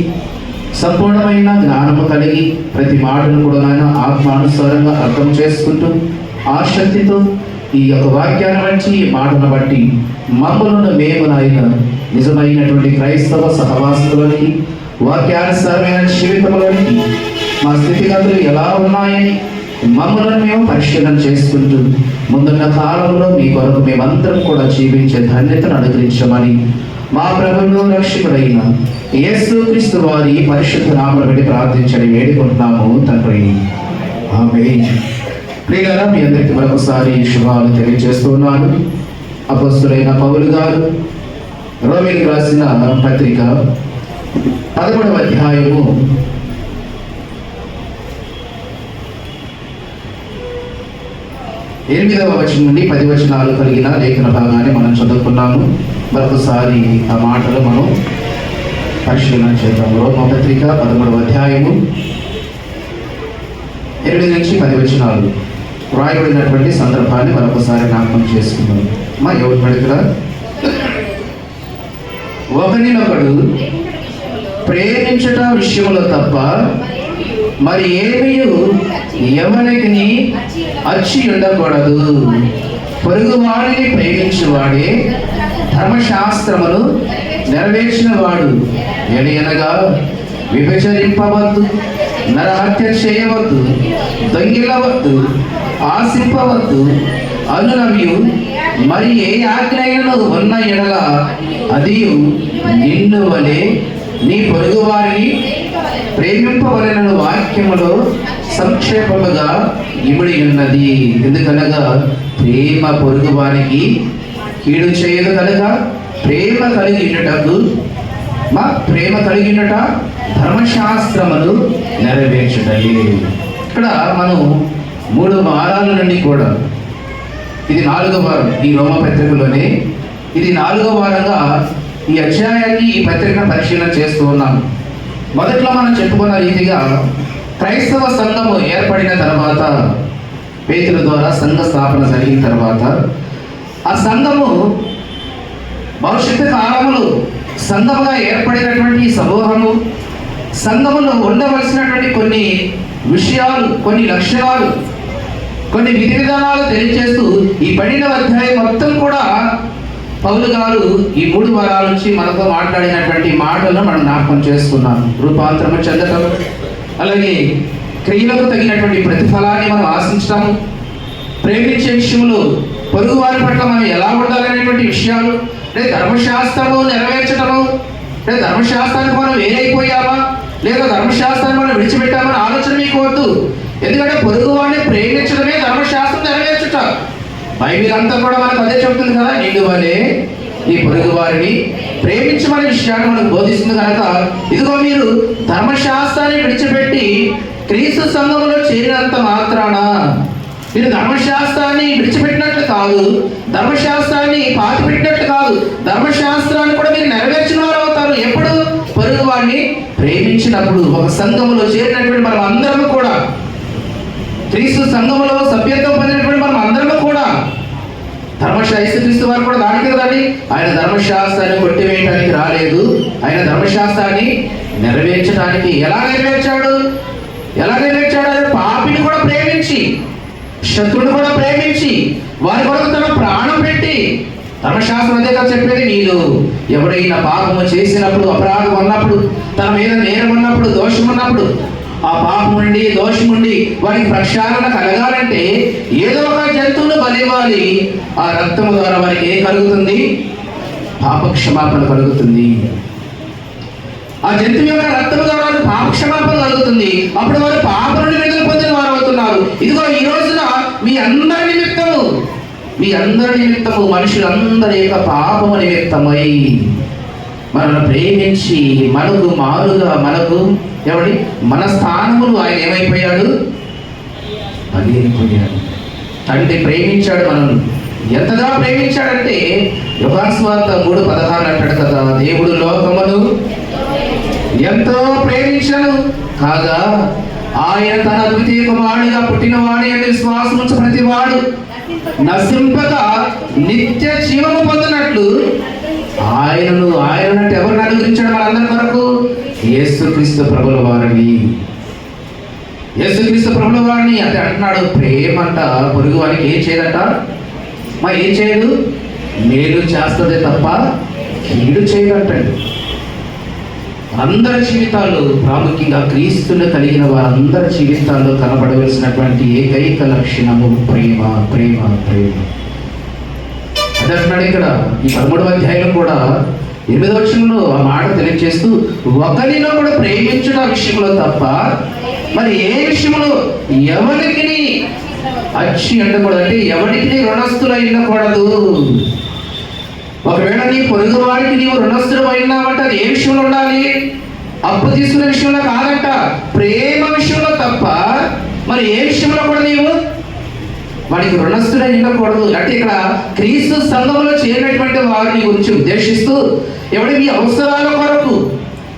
సంపూర్ణమైన జ్ఞానము కలిగి ప్రతి మాటను కూడా నాయన ఆత్మానుసారంగా అర్థం చేసుకుంటూ ఆసక్తితో ఈ యొక్క వాక్యాన్ని బట్టి ఈ మాటను బట్టి మమ్మలను మేము నాయన నిజమైనటువంటి క్రైస్తవ సహవాసంలోనికి వాక్యానుసారమైన జీవితంలోనికి మా స్థితిగతులు ఎలా ఉన్నాయని మమ్మల్ని మేము పరిశీలన చేసుకుంటూ ముందున్న కాలంలో మీ కొరకు మేమందరం కూడా జీవించే ధన్యతను అనుగ్రహించమని మా ప్రభువును రక్షకుడైన యేసుక్రీస్తు వారి పరిశుద్ధ నామములో పెట్టి ప్రార్థించని వేడుకుంటున్నాము తండ్రి. ఆమేన్. ప్రియులారా, మీ అందరికీ మరొకసారి శుభాలు తెలియజేస్తున్నాను. అపొస్తలుడైన పౌలు గారు రోమీయులకు రాసిన పత్రిక 11వ అధ్యాయము 8వ వచనం నుండి 10 వచనాలు కలిగిన లేఖన భాగాన్ని మనం చదువుకున్నాము. మరొకసారి ఆ మాటలు మనం పరిశీలన చేద్దాము. రోమా పత్రిక 13వ అధ్యాయము 8 నుంచి 10 వచనాలు వ్రాయబడినటువంటి సందర్భాన్ని మరొకసారి జ్ఞాపకం చేసుకుందాం. మా ఎవరు పడుతురా? ఒకరినొకడు ప్రేమించట విషయంలో తప్ప మరి ఏమీ ఎవరికి అచ్చి ఉండకూడదు. పొరుగు వాడిని ప్రేమించువాడే ధర్మశాస్త్రమును నెరవేర్చిన వాడు. ఎనగా విభజరింపవద్దు, నరహత్య చేయవద్దు, దొంగిలవద్దు, ఆశింపవద్దు అనునవి మరి ఏ ఆజ్ఞలు ఉన్న ఎడల అది నిన్ను వలె నీ పొరుగు వారిని ప్రేమింపవలెనను వాక్యములో సంక్షేపముగా ఇమిడి ఉన్నది. ఎందుకనగా ప్రేమ పొరుగు వారికి కీడు చేయదు కనుక ప్రేమ కలిగినటకు ప్రేమ కలిగినట ధర్మశాస్త్రమును నెరవేర్చుటయే. ఇక్కడ మనం 3 వారాల నుండి కూడా, ఇది 4వ వారం ఈ రోమ పత్రికలోనే, ఇది 4వ వారంగా ఈ అధ్యాయాన్ని, ఈ పత్రికను పరిశీలన చేస్తూ ఉన్నాం. మొదట్లో మనం చెప్పుకున్న రీతిగా క్రైస్తవ సంఘము ఏర్పడిన తర్వాత, పేతురు ద్వారా సంఘ స్థాపన జరిగిన తర్వాత, ఆ సంఘము భవిష్యత్తు కాలములో సంఘముగా ఏర్పడినటువంటి ఈ సమూహము, సంఘములో ఉండవలసినటువంటి కొన్ని విషయాలు, కొన్ని లక్షణాలు, కొన్ని విధి విధానాలు తెలియజేస్తూ ఈ 12వ అధ్యాయం మొత్తం కూడా పౌలు గారు ఈ 3 వారాల నుంచి మనతో మాట్లాడినటువంటి మాటలను మనం జ్ఞాపకం చేసుకున్నాం. రూపాంతరము చెందటం, అలాగే క్రియలకు తగినటువంటి ప్రతిఫలాన్ని మనం ఆశించటము, ప్రేమించే విషయంలో పొరుగు వారి పట్ల మనం ఎలా ఉండాలనేటువంటి విషయాలు, లేదా ధర్మశాస్త్రము నెరవేర్చడము, లేదా ధర్మశాస్త్రానికి మనం వేరైపోయామా, లేదా ధర్మశాస్త్రాన్ని మనం విడిచిపెట్టామని ఆలోచన మీకు వద్దు. ఎందుకంటే పొరుగు వాడిని ప్రేమించడమే ధర్మశాస్త్రం నెరవేర్చుట. బైబిల్ అంతా కూడా మనకు అదే చెబుతుంది కదా, నిన్ను వలే నీ పొరుగు వారిని ప్రేమించమనే విషయాన్ని మనకు బోధిస్తుంది కనుక, ఇదిగో మీరు ధర్మశాస్త్రాన్ని విడిచిపెట్టి క్రీస్తు సంఘములో చేరినంత మాత్రాన మీరు ధర్మశాస్త్రాన్ని విడిచిపెట్టినట్లు కాదు, ధర్మశాస్త్రాన్ని పాతిపెట్టినట్లు కాదు, ధర్మశాస్త్రాన్ని కూడా మీరు నెరవేర్చిన వారు అవుతారు. ఎప్పుడు? పొరుగు వాడిని ప్రేమించినప్పుడు. ఒక సంఘములో చేరినటువంటి మనం అందరము కూడా, క్రీస్తు సంఘములో సభ్యత్వం పొందినటువంటి మనం అందరము కూడా, యేసుక్రీస్తు వారు కూడా దానికి కదండి, ఆయన ధర్మశాస్త్రాన్ని కొట్టివేయడానికి రాలేదు, ఆయన ధర్మశాస్త్రాన్ని నెరవేర్చడానికి. ఎలా నెరవేర్చాడు? పాపిని కూడా ప్రేమించి, శత్రువుని కూడా ప్రేమించి, వారి కొరకు తన ప్రాణం పెట్టి. ధర్మశాస్త్రం అదే కదా చెప్పేది, నీలో ఎవరైనా పాపము చేసినప్పుడు, అపరాధం ఉన్నప్పుడు, తన మీద నేరం ఉన్నప్పుడు, దోషం ఉన్నప్పుడు, ఆ పాపం నుండి, దోషం నుండి వారికి ప్రక్షాళన కలగాలంటే ఏదో ఒక జంతువును బలివ్వాలి. ఆ రక్తము ద్వారా వారికి ఏం కలుగుతుంది? పాప క్షమాపణ కలుగుతుంది. ఆ జంతువు యొక్క రక్తము ద్వారా పాప క్షమాపణ కలుగుతుంది. అప్పుడు వారు పాప నుండి విడుదల పొందిన వారు అవుతున్నారు. ఇదిగో ఈ రోజున మీ అందరి నిమిత్తము మనుషులందరి యొక్క పాపము నిమిత్తమై మనల్ని ప్రేమించి మనకు మారుగా, మనకు మన స్థానములు ఆయన ఏమైపోయాడు? పగిలిపోయాడు. తండ్రి ప్రేమించాడు మనల్ని. ఎంతగా ప్రేమించాడంటే యోహాను సువార్త 3:16 అంటాడు కదా, దేవుడు లోకమును ఎంతో ప్రేమించను కాగా ఆయన తన అద్వితీయ కుమారుడిగా పుట్టినవాడి అని విశ్వాసం ఉంచు ప్రతివాడు నశింపక నిత్య జీవము పొందినట్లు ఆయనను అంటే ఎవరిని అనుగ్రహించాడు? మనందరి కొరకు యేసుక్రీస్తు ప్రభుల వారిని. అంటే అంటున్నాడు, ప్రేమ అంట పొరుగు వారికి ఏం చేయదట? ఏం చేయదు? మేలు చేస్తుంది తప్ప కీడు చేయదంటండి. అందరి జీవితాల్లో, ప్రాముఖ్యంగా క్రీస్తుని కలిగిన వారందరి జీవితాల్లో కనబడవలసినటువంటి ఏకైక లక్షణము ప్రేమ. అదంటున్నాడు ఇక్కడ ఈ 13వ అధ్యాయంలో కూడా 8వ వచనంలో ఆ మాట తెలియజేస్తూ, ఒకరిలో కూడా ప్రేమించుట విషయంలో తప్ప మరి ఏ విషయంలో ఎవరికి అచ్చి ఉండకూడదు, అంటే ఎవరికి రుణస్థులు ఉండకూడదు. ఒకవేళ నీ పొరుగు వారికి నీవు రుణస్థులు అయినావంటే అది ఏ విషయంలో ఉండాలి? అప్పు తీసుకునే విషయంలో కాదంట, ప్రేమ విషయంలో తప్ప మరి ఏ విషయంలో కూడా నీవు వాడికి రుణస్థులై ఉండకూడదు. అంటే ఇక్కడ క్రీస్తు సంఘంలో చేరినటువంటి వారిని గురించి ఉద్దేశిస్తూ, ఎవడి మీ అవసరాల కొరకు,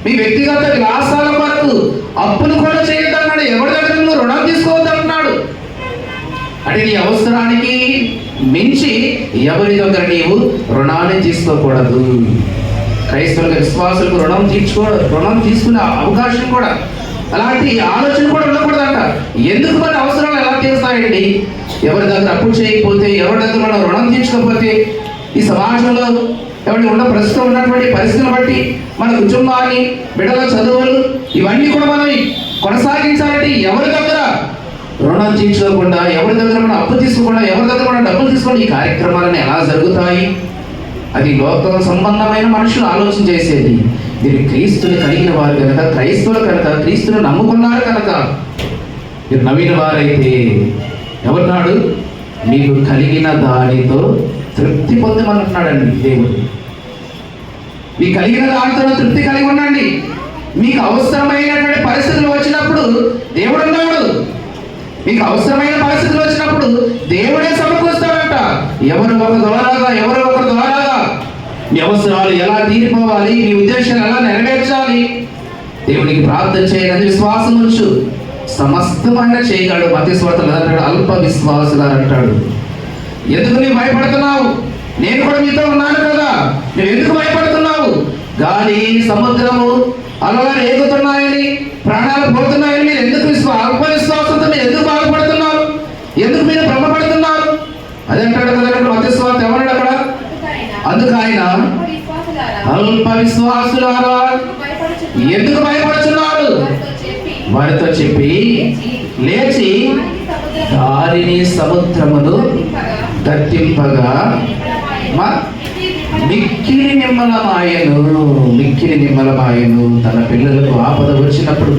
మీ వ్యక్తిగత విలాసాల కొరకు అప్పును కూడా చేయొద్దన్నాడు. ఎవరి దగ్గర నువ్వు రుణం తీసుకోవద్దన్నాడు. అంటే నీ అవసరానికి మించి ఎవరి దగ్గర నీవు రుణాన్ని తీసుకోకూడదు. క్రైస్తవుల విశ్వాసులకు రుణం తీసుకునే అవకాశం కూడా, అలాంటి ఆలోచన కూడా ఉండకూడదంట. ఎందుకు మన అవసరాలు ఎలా తీరుస్తాయండి? ఎవరి దగ్గర అప్పు చేయకపోతే, ఎవరి దగ్గర మనం రుణం తీర్చకపోతే, ఈ సమాజంలో ఉన్న ప్రస్తుతం ఉన్నటువంటి పరిస్థితులను బట్టి మన కుటుంబాన్ని, బిడ్డల చదువులు ఇవన్నీ కూడా మనం కొనసాగించాలంటే ఎవరి దగ్గర రుణం తీర్చుకోకుండా, ఎవరి దగ్గర మనం అప్పు తీసుకోకుండా, ఎవరి దగ్గర మనం డబ్బులు తీసుకోండి, ఈ కార్యక్రమాలన్నీ ఎలా జరుగుతాయి? అది లోక సంబంధమైన మనుషులు ఆలోచన చేసేది. మీరు క్రీస్తుని కలిగిన వారు కనుక, క్రైస్తవులు కనుక, క్రీస్తుని నమ్ముకున్నారు కనుక మీరు నమ్మిన వారైతే ఎవరున్నాడు? మీకు కలిగిన దానితో తృప్తి పొందమంటున్నాడండి దేవుడు. మీకు కలిగిన దాంతో తృప్తి కలిగి ఉండండి. మీకు అవసరమైనటువంటి పరిస్థితులు వచ్చినప్పుడు దేవుడు ఉన్నాడు. మీకు అవసరమైన పరిస్థితులు వచ్చినప్పుడు దేవుడే సమకూరుస్తాడంట. ఎవరు ఒకరి ద్వారాగా మీ అవసరాలు ఎలా తీరిపోవాలి, మీ ఉద్దేశాలు ఎలా నెరవేర్చాలి, దేవునికి ప్రార్థన చేయాలని విశ్వాసం ఉంచు, సమస్తమైన చేయగలడు. మత్తయి సువార్తలో అంటాడు, అల్ప విశ్వాసులారు అంటాడు. ఎందుకు నీవు భయపడుతున్నావు? నేను కూడా మీతో ఉన్నాను కదా. నువ్వు ఎందుకు భయపడుతున్నావు? గాలి సముద్రము అలలు రేగుతున్నాయని, ప్రాణాలు పోతున్నాయని మీరు ఎందుకు అల్ప విశ్వాసంతో మీరు ఎందుకు బాధపడుతున్నారు? ఎందుకు మీరు భ్రమపడుతున్నారు? అదే అంటాడు కదా మత్తయి సువార్త. ఎవరు అక్కడ? అందుకు ఆయన అల్ప విశ్వాసులారా ఎందుకు భయపడుతున్నారు వారితో చెప్పి, లేచి గాలిని సముద్రమును దట్టింపగా మిక్కిలి నిమ్మలమాయను. తన పిల్లలకు ఆపద వచ్చినప్పుడు,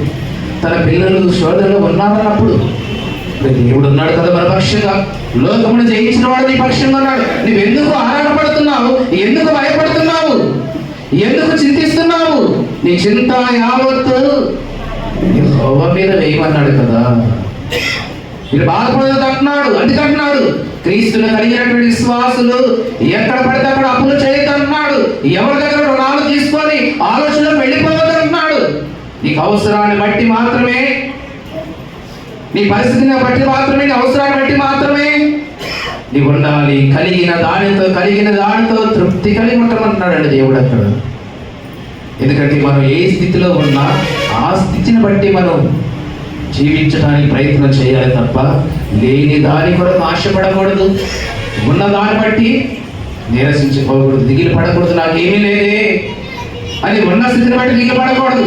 తన పిల్లలు శోధనలో ఉన్నారన్నప్పుడు దేవుడు ఉన్నాడు కదా మన పక్షంగా. లోకమును జయించిన వాడు నీ పక్షంగా ఉన్నాడు. నువ్వెందుకు ఆరాటపడుతున్నావు? ఎందుకు భయపడుతున్నావు? ఎందుకు చింతిస్తున్నావు? నీ చింత యావత్తు యెహోవా మీద వేయమన్నాడు కదా. మీరు బాధపడదు అంటున్నాడు. అందుకంటున్నాడు, క్రీస్తును కలిగినటువంటి విశ్వాసులు ఎక్కడ పడితే అక్కడ అప్పులు చేయొద్దు అంటున్నాడు. ఎవరి దగ్గర రుణాలు తీసుకొని ఆలోచనలకు వెళ్ళిపోవద్దు అంటున్నాడు. నీకు అవసరాన్ని బట్టి మాత్రమే, నీ పరిస్థితిని బట్టి మాత్రమే, నీ అవసరాన్ని బట్టి మాత్రమే నీవు ఉండాలి. కలిగిన దానితో తృప్తి కలిగి ఉంటామంటున్నాడండి దేవుడు అక్కడ. ఎందుకంటే మనం ఏ స్థితిలో ఉన్నా ఆ స్థితిని బట్టి మనం జీవించడానికి ప్రయత్నం చేయాలి తప్ప లేని దాని కొరకు ఆశపడకూడదు. ఉన్న దాన్ని బట్టి నీరసించిపోకూడదు, దిగిలి పడకూడదు. నాకేమీ లేదే అని ఉన్న స్థితిని బట్టి దిగిలి పడకూడదు.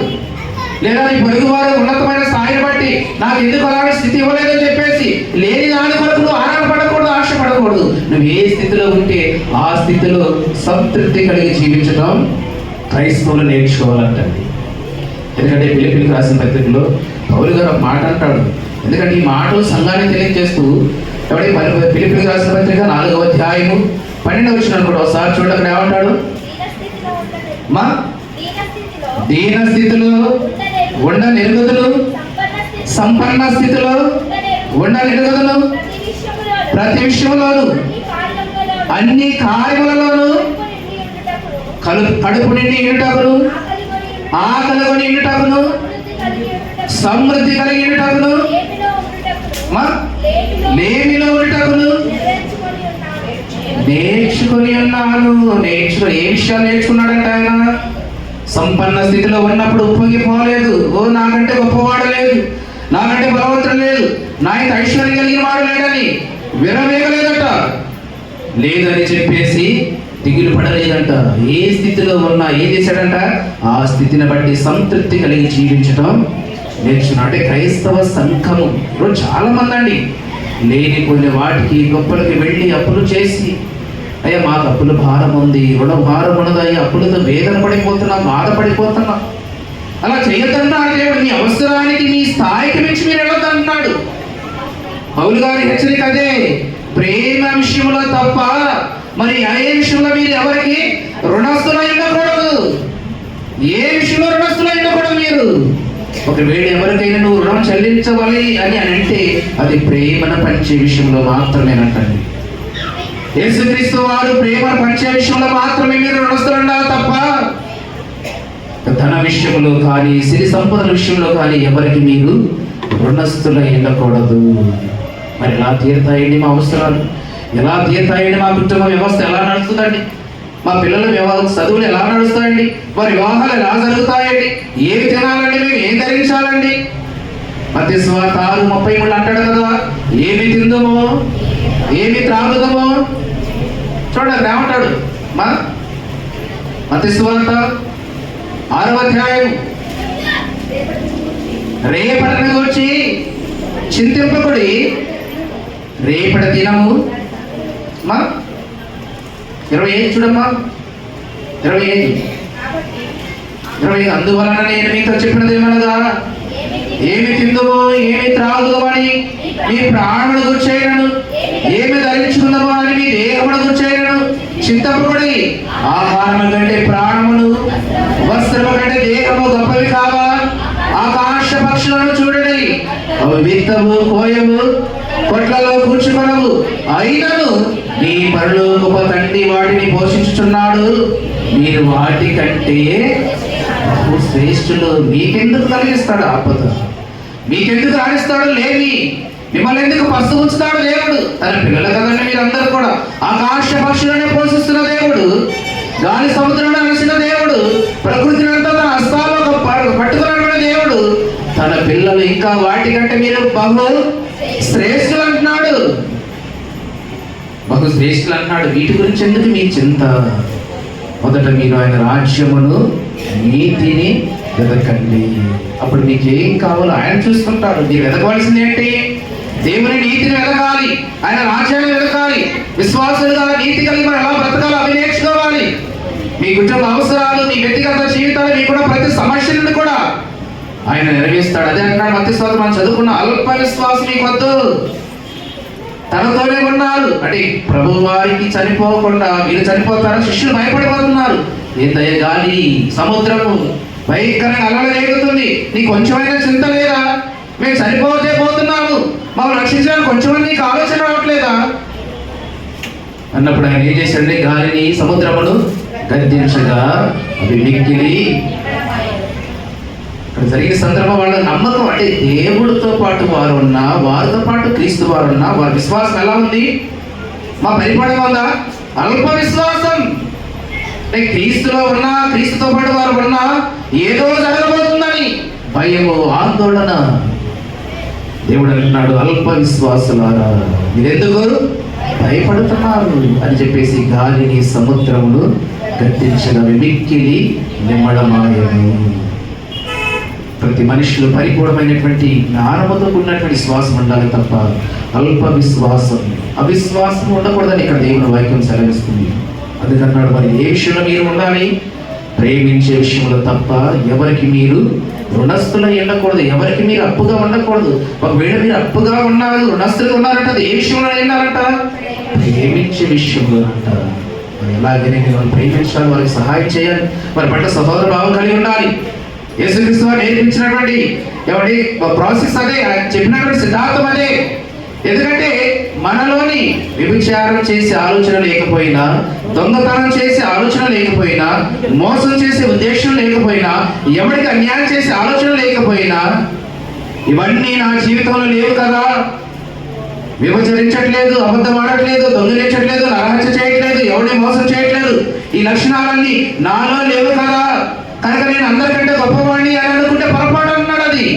లేదా నీ పొరుగు వారు ఉన్నతమైన స్థాయిని బట్టి నాకు ఎందుకు అలాంటి స్థితి ఇవ్వలేదని చెప్పేసి లేని దాని కొరకు నువ్వు ఆరాటపడకూడదు, ఆశపడకూడదు. నువ్వు ఏ స్థితిలో ఉంటే ఆ స్థితిలో సంతృప్తి కలిగి జీవించడం క్రైస్తవులు నేర్చుకోవాలంటండి. ఎందుకంటే ఫిలిప్పీయులకు రాసిన పత్రికలో పౌలు గారు ఒక మాట అంటాడు. ఎందుకంటే ఈ మాటలు సంఘాన్ని తెలియజేస్తూ ఫిలిప్పీయులకు రాసిన పత్రిక 4వ అధ్యాయము 12వ వచనం కూడా ఒకసారి చూడండి. అక్కడ ఏమంటాడు? దీన స్థితిలో ఉండ నిరుగుదులు, సంపన్న స్థితిలో ఉండ నిరుగుదులు, ప్రతి విషయంలోను అన్ని కార్యములలోను కడుపు నిండి ఉండుటకును, ఆకలి కొని ఉండుటకును, సమృద్ధి కలిగి ఉండుటకును, లేమిలో ఉండుటకును నేర్చుకుని ఉన్నాను. ఏ విషయాలు నేర్చుకున్నాడంట ఆయన? సంపన్న స్థితిలో ఉన్నప్పుడు ఉప్పొంగిపోలేదు. నాకంటే గొప్పవాడు లేదు, నాకంటే బలవంతుడు లేదు, నా ఇంత ఐశ్వర్యం కలిగిన వాడు లేడని విరవేగలేదట. లేదని చెప్పేసి దిగులు పడలేదంట. ఏ స్థితిలో ఉన్నా ఏం చేశాడంట? ఆ స్థితిని బట్టి సంతృప్తి కలిగి జీవించడం నేర్చుకున్నాడు. అంటే క్రైస్తవ సంఘము ఈరోజు చాలా మంది అండి లేని కొన్ని వాటికి గొప్పలకి వెళ్ళి అప్పులు చేసి, అయ్యా మాకు అప్పుల భారం ఉంది, రుణ భారం ఉన్నది, అయ్యా అప్పులతో వేదన పడిపోతున్నాం, బాధపడిపోతున్నాం. అలా చేయొద్దన్నాడు దేవుడు. మీ అవసరానికి మీ స్థాయికి మించి మీరు వెళ్ళొద్దన్నాడు. పౌలు గారి హెచ్చరిక అదే. ప్రేమ విషయంలో తప్ప మరి ఏ విషయంలో మీరు ఎవరికి రుణస్తులై ఉండకూడదు. ఏ విషయంలో రుణస్తులై ఉండకూడదు మీరు. ఒకవేళ ఎవరికైనా నువ్వు రుణం చెల్లించవాలి అని అంటే అది ప్రేమను పంచే విషయంలో మాత్రమేనంటండి. యేసుక్రీస్తు వారు ప్రేమను పంచే విషయంలో మాత్రమే మీరు రుణస్తులు ఉండాలి తప్ప ధన విషయంలో కానీ సిరి సంపదల విషయంలో కానీ ఎవరికి మీరు రుణస్తులై ఉండకూడదు. మరి ఎలా తీరుతాయండి మా అవసరాలు? ఎలా తీరుతాయండి మా కుటుంబ వ్యవస్థ ఎలా నడుస్తుందండి? మా పిల్లల చదువులు ఎలా నడుస్తాయండి? వారి వివాహాలు ఎలా జరుగుతాయండి? ఏమి తినాలండి? మేము ఏం ధరించాలండి? మత్తయి సువార్త 6:33 అంటాడు కదా, ఏమి తిందుమో ఏమి త్రాగుదమో. చూడండి అక్కడ ఏమంటాడు? మత్తయి సువార్త 6వ అధ్యాయం. రేపటిని గురించి చింతింపకుడి, రేపటి దినము 25 చూడమ్మా, 25 అందువలన నేను మీతో చెప్పినది ఏమనగా, ఏమి తిందుమో ఏమి త్రాగుదమో అని మీ ప్రాణమును గుర్చేయను, ఏమి ధరించుకుందామో అని మీ దేహమును గుర్చేయను. చింతపడి. ఆహారము కంటే ప్రాణములు, వస్త్రము కంటే దేహము గొప్పవి కావా? ఆకాశ పక్షులను చూడండి, అవి విత్తవు, కోయవు, కొట్లలో కూర్చుకొనవు, అయినను నీ పరలోకపు తండ్రి వాటిని పోషించుచున్నాడు. మీరు వాటి కంటే శ్రేష్ఠులు. మీకెందుకు కలిగిస్తాడు ఆపద? మీకెందుకు రాణిస్తాడు లేవి? మిమ్మల్ని ఎందుకు పస్తు ఉంచుతాడు దేవుడు? తన పిల్లలు కదండి మీరందరూ కూడా. ఆకాశ పక్షులనే పోషిస్తున్న దేవుడు, గాలి సముద్రంలో అలసిన దేవుడు, ప్రకృతిని అంతా తన హస్తాల్లో పట్టుకున్నటువంటి దేవుడు, తన పిల్లలు ఇంకా వాటికంటే మీరు బహు శ్రేష్ఠులు అంటున్నాడు. బహు శ్రేష్ఠులు అంటున్నాడు. వీటి గురించి ఎందుకు మీ చింత? మొదట మీరు ఆయన రాజ్యమును, నీతిని వెతకండి, అప్పుడు మీకు ఏం కావాలో ఆయన చూసుకుంటారు. మీరు వెతకవలసింది ఏంటి? దేవుని నీతిని వెతకాలి, ఆయన రాజ్యాన్ని వెతకాలి. విశ్వాసులుగా నీతి కలిగి మనం ఎలా బ్రతకాలో అవి నేర్చుకోవాలి. మీ కుటుంబ అవసరాలు, మీ వ్యక్తిగత జీవితాలు, మీ కూడా ప్రతి సమస్యలను కూడా ఆయన నెరవేరుస్తాడు. అదే అంటున్నాడు మత్తయి సువార్త మనం చదువుకున్న, అల్ప విశ్వాసం మీకు వద్దు, తనతోనే ఉన్నారు. అంటే ప్రభు వారికి చనిపోకుండా వీళ్ళు చనిపోతారా? శిష్యులు భయపడిపోతున్నారు. ఏంటయ్య గాలి, సముద్రము భయంకరంగా అలలు రేగుతుంది, నీకు కొంచెమైనా చింత లేదా? మేము చనిపోతే పోతున్నాము, మమ్మల్ని రక్షించడానికి కొంచెం నీకు ఆలోచన రావట్లేదా అన్నప్పుడు ఆయన ఏం చేశాడంటే గాలిని, సముద్రమును గద్దించగా అవి మిక్కిలి. అక్కడ జరిగిన సందర్భం వాళ్ళ నమ్మకం, అంటే దేవుడితో పాటు వారు ఉన్నా, వారితో పాటు క్రీస్తు వారు ఉన్నా, వారి విశ్వాసం ఎలా ఉంది? మా పరిపాలన ఉందా? అల్ప విశ్వాసం. అంటే క్రీస్తులో ఉన్నా, క్రీస్తుతో పాటు వారు ఉన్నా ఏదో జరగబోతుందని భయము, ఆందోళన. దేవుడు అంటున్నాడు, అల్ప విశ్వాసులారా మీరెందుకు భయపడుతున్నారు అని చెప్పేసి గాలిని, సముద్రమును గద్దించగా మిక్కిలి నిమ్మడమాయను. ప్రతి మనుషులు పరిపూర్ణమైనటువంటి జ్ఞానముతో ఉన్నటువంటి విశ్వాసం ఉండాలి తప్ప అల్ప విశ్వాసం, అవిశ్వాసం ఉండకూడదని ఇక్కడ దేవుని వాక్యం సెలవిస్తుంది. అందుకన్నాడు, మరి ఏ విషయంలో మీరు ఉండాలి? ప్రేమించే విషయంలో తప్ప ఎవరికి మీరు రుణస్థులై ఉండకూడదు, ఎవరికి మీరు అప్పుగా ఉండకూడదు. ఒకవేళ మీరు అప్పుగా ఉన్నారు, రుణస్థులుగా ఉన్నారంట, అది ఏ విషయంలో అయినారంట? ప్రేమించే విషయంలో అంటారు. ఎలాగైనా మీరు ప్రేమించాలి, వారికి సహాయం చేయాలి, వారి పట్ల సహోదర భావం కలిగి ఉండాలి. యేసుక్రీస్తు వారు నేర్పించినటువంటి ఎవరి ప్రాసెస్ అదే, చెప్పినటువంటి సిద్ధాంతం అదే. ఎందుకంటే మనలోని వ్యభిచారం చేసే ఆలోచన లేకపోయినా, దొంగతనం చేసే ఆలోచన లేకపోయినా, మోసం చేసే ఉద్దేశం లేకపోయినా, ఎవరికి అన్యాయం చేసే ఆలోచన లేకపోయినా, ఇవన్నీ నా జీవితంలో లేవు కదా. వ్యభిచరించట్లేదు, అబద్ధం ఆడట్లేదు, దొంగిలించట్లేదు, నరహత్య చేయట్లేదు, ఎవరిని మోసం చేయట్లేదు, ఈ లక్షణాలన్నీ నాలో లేవు కదా, కనుక నేను అందరికంటే గొప్పవాడిని అని అనుకుంటే పొరపాటు అన్నాడు. అది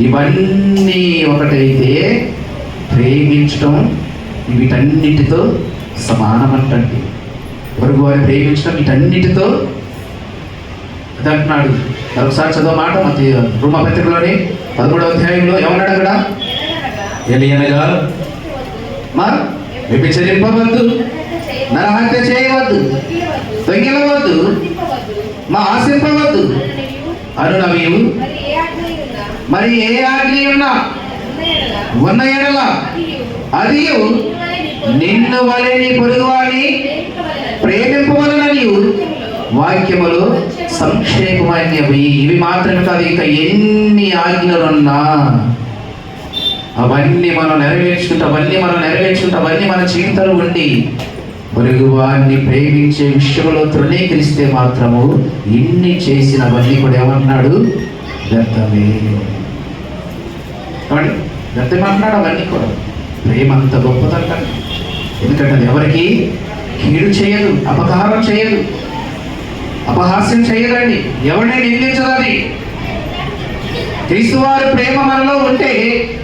ఇవన్నీ ఒకటైతే ప్రేమించడం వీటన్నిటితో సమానమంటండి. పొరుగు వారిని ప్రేమించడం వీటన్నిటితో అంటున్నాడు. మరొకసారి చదువు మాట మత్తయి రోమాపత్రికలోని 13వ అధ్యాయంలో ఏమన్నాడు అక్కడ? ఎలియనగా వ్యభిచరింపవద్దు, నరహత్య చేయవద్దు, దొంగిలవద్దు, ఆశింపవద్దు అనునవి మరి ఏ ఆజ్ఞ ఉన్నా ఉన్న ఎడల అది నిన్ను వలె నీ పొరుగువాని ప్రేమింపవలనని వాక్యములు సంక్షేపమైనవి. ఇవి మాత్రమే కాదు, ఇంకా ఎన్ని ఆజ్ఞలున్నా అవన్నీ మనం నెరవేర్చుకుంటూ అవన్నీ మన జీవితంలో ఉండి పొరుగు వారిని ప్రేమించే విషయంలో తృణీకరిస్తే మాత్రము ఇన్ని చేసినవన్నీ కూడా ఏమన్నాడు? వ్యర్థమే. వ్యర్థమన్నాడు. అవన్నీ కూడా ప్రేమ అంత గొప్పదంట. ఎందుకంటే అది ఎవరికి కీడు చేయదు, అపకారం చేయదు, అపహాస్యం చేయదండి, ఎవరిని నిందించదని. క్రీస్తు వారి ప్రేమ మనలో ఉంటే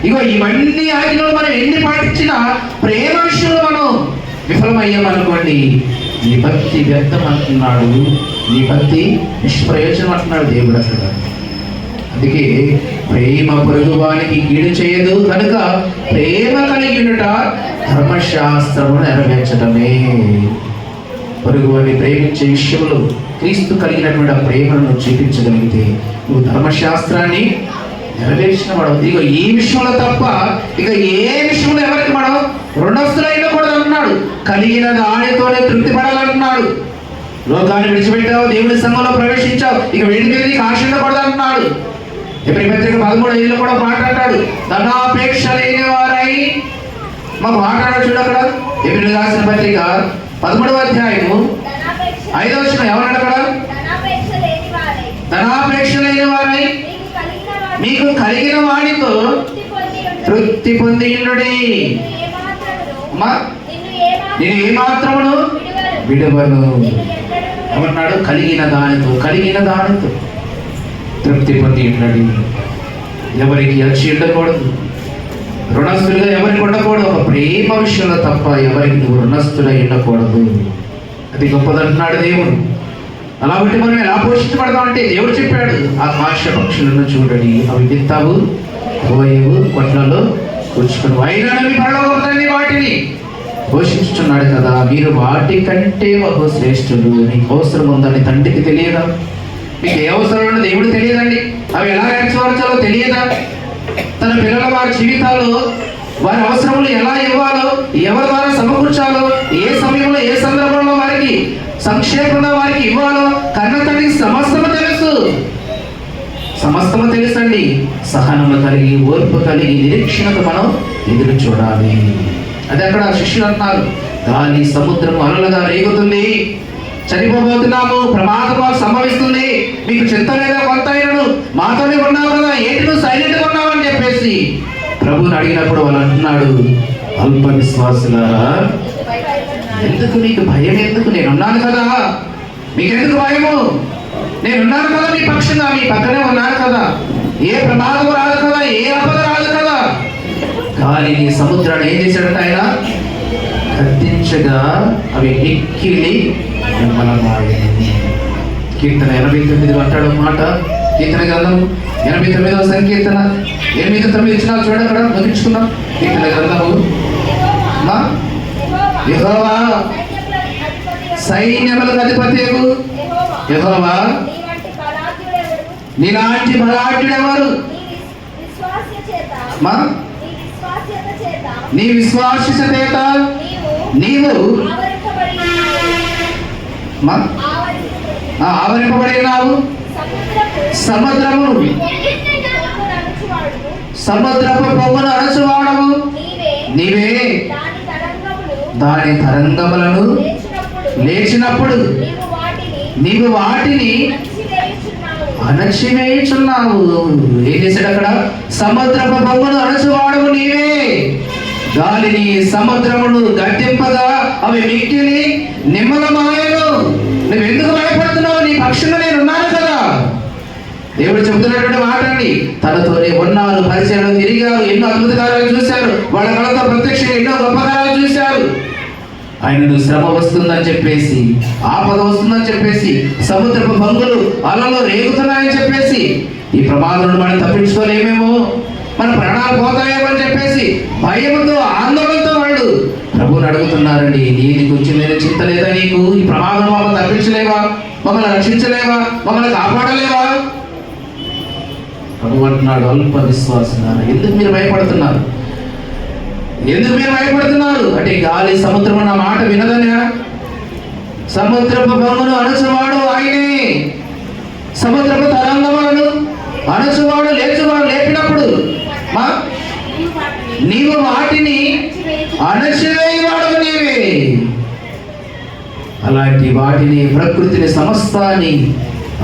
ఇగో ఇవన్నీ ఆజ్ఞలు మనం ఎన్ని పాటించినా ప్రేమ విషయంలో మనం విఫలమయ్యామనుకోండి, నీ భక్తి వ్యర్థం అంటున్నాడు, నీ భక్తి నిష్ప్రయోజనం అంటున్నాడు దేవుడు అక్కడ. అందుకే ప్రేమ పొరుగువానికి కీడు చేయదు, కనుక ప్రేమ కలిగినట ధర్మశాస్త్రము నెరవేర్చడమే. పొరుగువారిని ప్రేమించే విషయంలో క్రీస్తు కలిగినటువంటి ఆ ప్రేమను చూపించగలిగితే నువ్వు ధర్మశాస్త్రాన్ని నెరవేర్చిన వాడు. ఇక ఈ విషయంలో తప్ప ఇక ఏ విషయంలో ఎవరికి మనం రుణస్థులై ఉండకూడదు అంటున్నాడు. కలిగిన దానితోనే తృప్తి పడాలంటున్నాడు. లోకాన్ని విడిచిపెట్టావు, దేవుడి సంఘంలో ప్రవేశించావు, ఇక వీడి మీద నీకు ఆశ ఉండకూడదు అంటున్నాడు. ఎబ్రీ పత్రిక 13:5 కూడా మాట్లాడతాడు, ధనాపేక్ష లేని వారై. మాకు మాట్లాడాడు చూడు అక్కడ. ఎబ్రీ రాసిన పత్రిక 13వ అధ్యాయము 5వ వచనం ఏమన్నాడు అక్కడ? ధనాపేక్ష లేని వారై మీకు కలిగిన వాడితో తృప్తి పొందిండుడి. నేను ఏమాత్రమును విడవను ఏమన్నాడు? కలిగిన దానితో తృప్తి పొంది ఉండడి. ఎవరికి అచ్చి ఉండకూడదు, రుణస్థులుగా ఎవరికి ఉండకూడదు. ఒక ప్రేమ విషయంలో తప్ప ఎవరికి నువ్వు రుణస్థులై ఉండకూడదు. అది గొప్పదంటున్నాడు దేవుడు. అలా బట్టి మనం ఎలా పోషించబడతాం అంటే దేవుడు చెప్పాడు, ఆకాశ పక్షులను చూడండి, అవి విత్తావు, కోయవు, కొట్లలో కూర్చుకుని అయినవి పరలోకమునందు వాటిని పోషించుచున్నాడు కదా, మీరు వాటి కంటే బహు శ్రేష్ఠులు. మీకు అవసరం ఉందని తండ్రికి తెలియదా? మీకు ఏ అవసరం ఉన్నది దేవుడు తెలియదండి? అవి ఎలా నెరవేర్చాలో తెలియదా? తన పిల్లల వారి జీవితాల్లో వారి అవసరములు ఎలా ఇవ్వాలో, ఎవరి ద్వారా సమకూర్చాలో, ఏ సమయంలో ఏ సందర్భంలో వారికి సంక్షేమంగా వారికి ఇవ్వాలో కన్న తండ్రికి సమస్తము తెలుసండి. సహనము కలిగి, ఓర్పు కలిగి, నిరీక్షణతో మనం ఎదురు చూడాలి. అది అక్కడ శిష్యులు అంటున్నారు, గాలి సముద్రం అలలుగా రేగుతుంది, చనిపోబోతున్నాము, ప్రమాదం సంభవిస్తుంది, మీకు చింత లేదా కొంత అయినను మాతోనే ఉన్నావు కదా, ఏంటి నువ్వు సైలెంట్గా ఉన్నావు అని చెప్పేసి ప్రభువుని అడిగినప్పుడు వాళ్ళు అంటున్నాడు, అల్ప విశ్వాసులారా, ఎందుకు మీకు భయం? ఎందుకు? నేనున్నాను కదా, మీకెందుకు భయము? నేనున్నాను కదా, మీ పక్షంగా, మీ పక్కనే ఉన్నాను కదా, ఏ ప్రమాదం రాదు కదా, ఏ ఆపద రాదు కదా. కానీ నీ సముద్రాన్ని ఏం చేశాడంటే ఆయన గద్దించగా అవి ఎక్కిలి నిమ్మలమాయెను. కీర్తన 89 అంటాడు మాట. కీర్తన గ్రంథం 89వ సంకీర్తన 8-9 ఇచ్చినా చూడండి, అక్కడ ముగించుకున్నాం. కీర్తన గ్రంథము యెహోవా సైన్యములకు అధిపతియగు యెహోవా, నీలాంటి బలాఢ్యుడెవరు? నీ విశ్వాస్యత చేత నీవు ఆవరింపబడినావు. సముద్రపు పొంగును అణచువాడవు నీవే. దాని తరంగములను లేచినప్పుడు నీవు వాటిని అణచివేయుచున్నావు. ఏం చేశాడు అక్కడ? సముద్రపు పొంగును అణచువాడవు నీవే. గాలిని సముద్రమును గట్టింపగా అవి మిక్కిలి నిమ్మలమాయెను. నువ్వు ఎందుకు భయపడుతున్నావు? నీ పక్షంగా నేను ఉన్నాను కదా. దేవుడు చెబుతున్నటువంటి మాట అండి. తనతోనే ఉన్నారు, పరిచయం తిరిగారు, ఎన్నో అద్భుత కార్యాలు చూశారు, వాళ్ళ కళతో ప్రత్యక్షంగా ఎన్నో గొప్ప కార్యాలు చూశారు. ఆయనను శ్రమ వస్తుందని చెప్పేసి, ఆపద వస్తుందని చెప్పేసి, సముద్రపు భంగులు అలలు రేగుతున్నాయని చెప్పేసి, ఈ ప్రమాదాలను మనం తప్పించుకోలేమేమో, మన ప్రాణాలు పోతాయేమో అని చెప్పేసి భయంతో, ఆందోళనతో వాళ్ళు ప్రభువుని అడుగుతున్నారండి. నీది గురించి నేను చింత లేదా నీకు? ఈ ప్రమాదం మమ్మల్ని తప్పించలేవా? మమ్మల్ని రక్షించలేవా? మమ్మల్ని కాపాడలేవా? ప్రభు అంటున్నాడు, అల్ప విశ్వాసులారా, ఎందుకు మీరు భయపడుతున్నారు? ఎందుకు మీరు భయపడుతున్నారు అంటే, గాలి సముద్రం అన్న మాట వినదనా? సముద్రపు భంగును అణచువాడు ఆయనే. సముద్రపు తరంగములను అణచువాడు, లేచువాడు. లేపినప్పుడు నీవు వాటిని అణచివేయవాడు నీవే. అలాంటి వాటిని, ప్రకృతిని, సమస్తాన్ని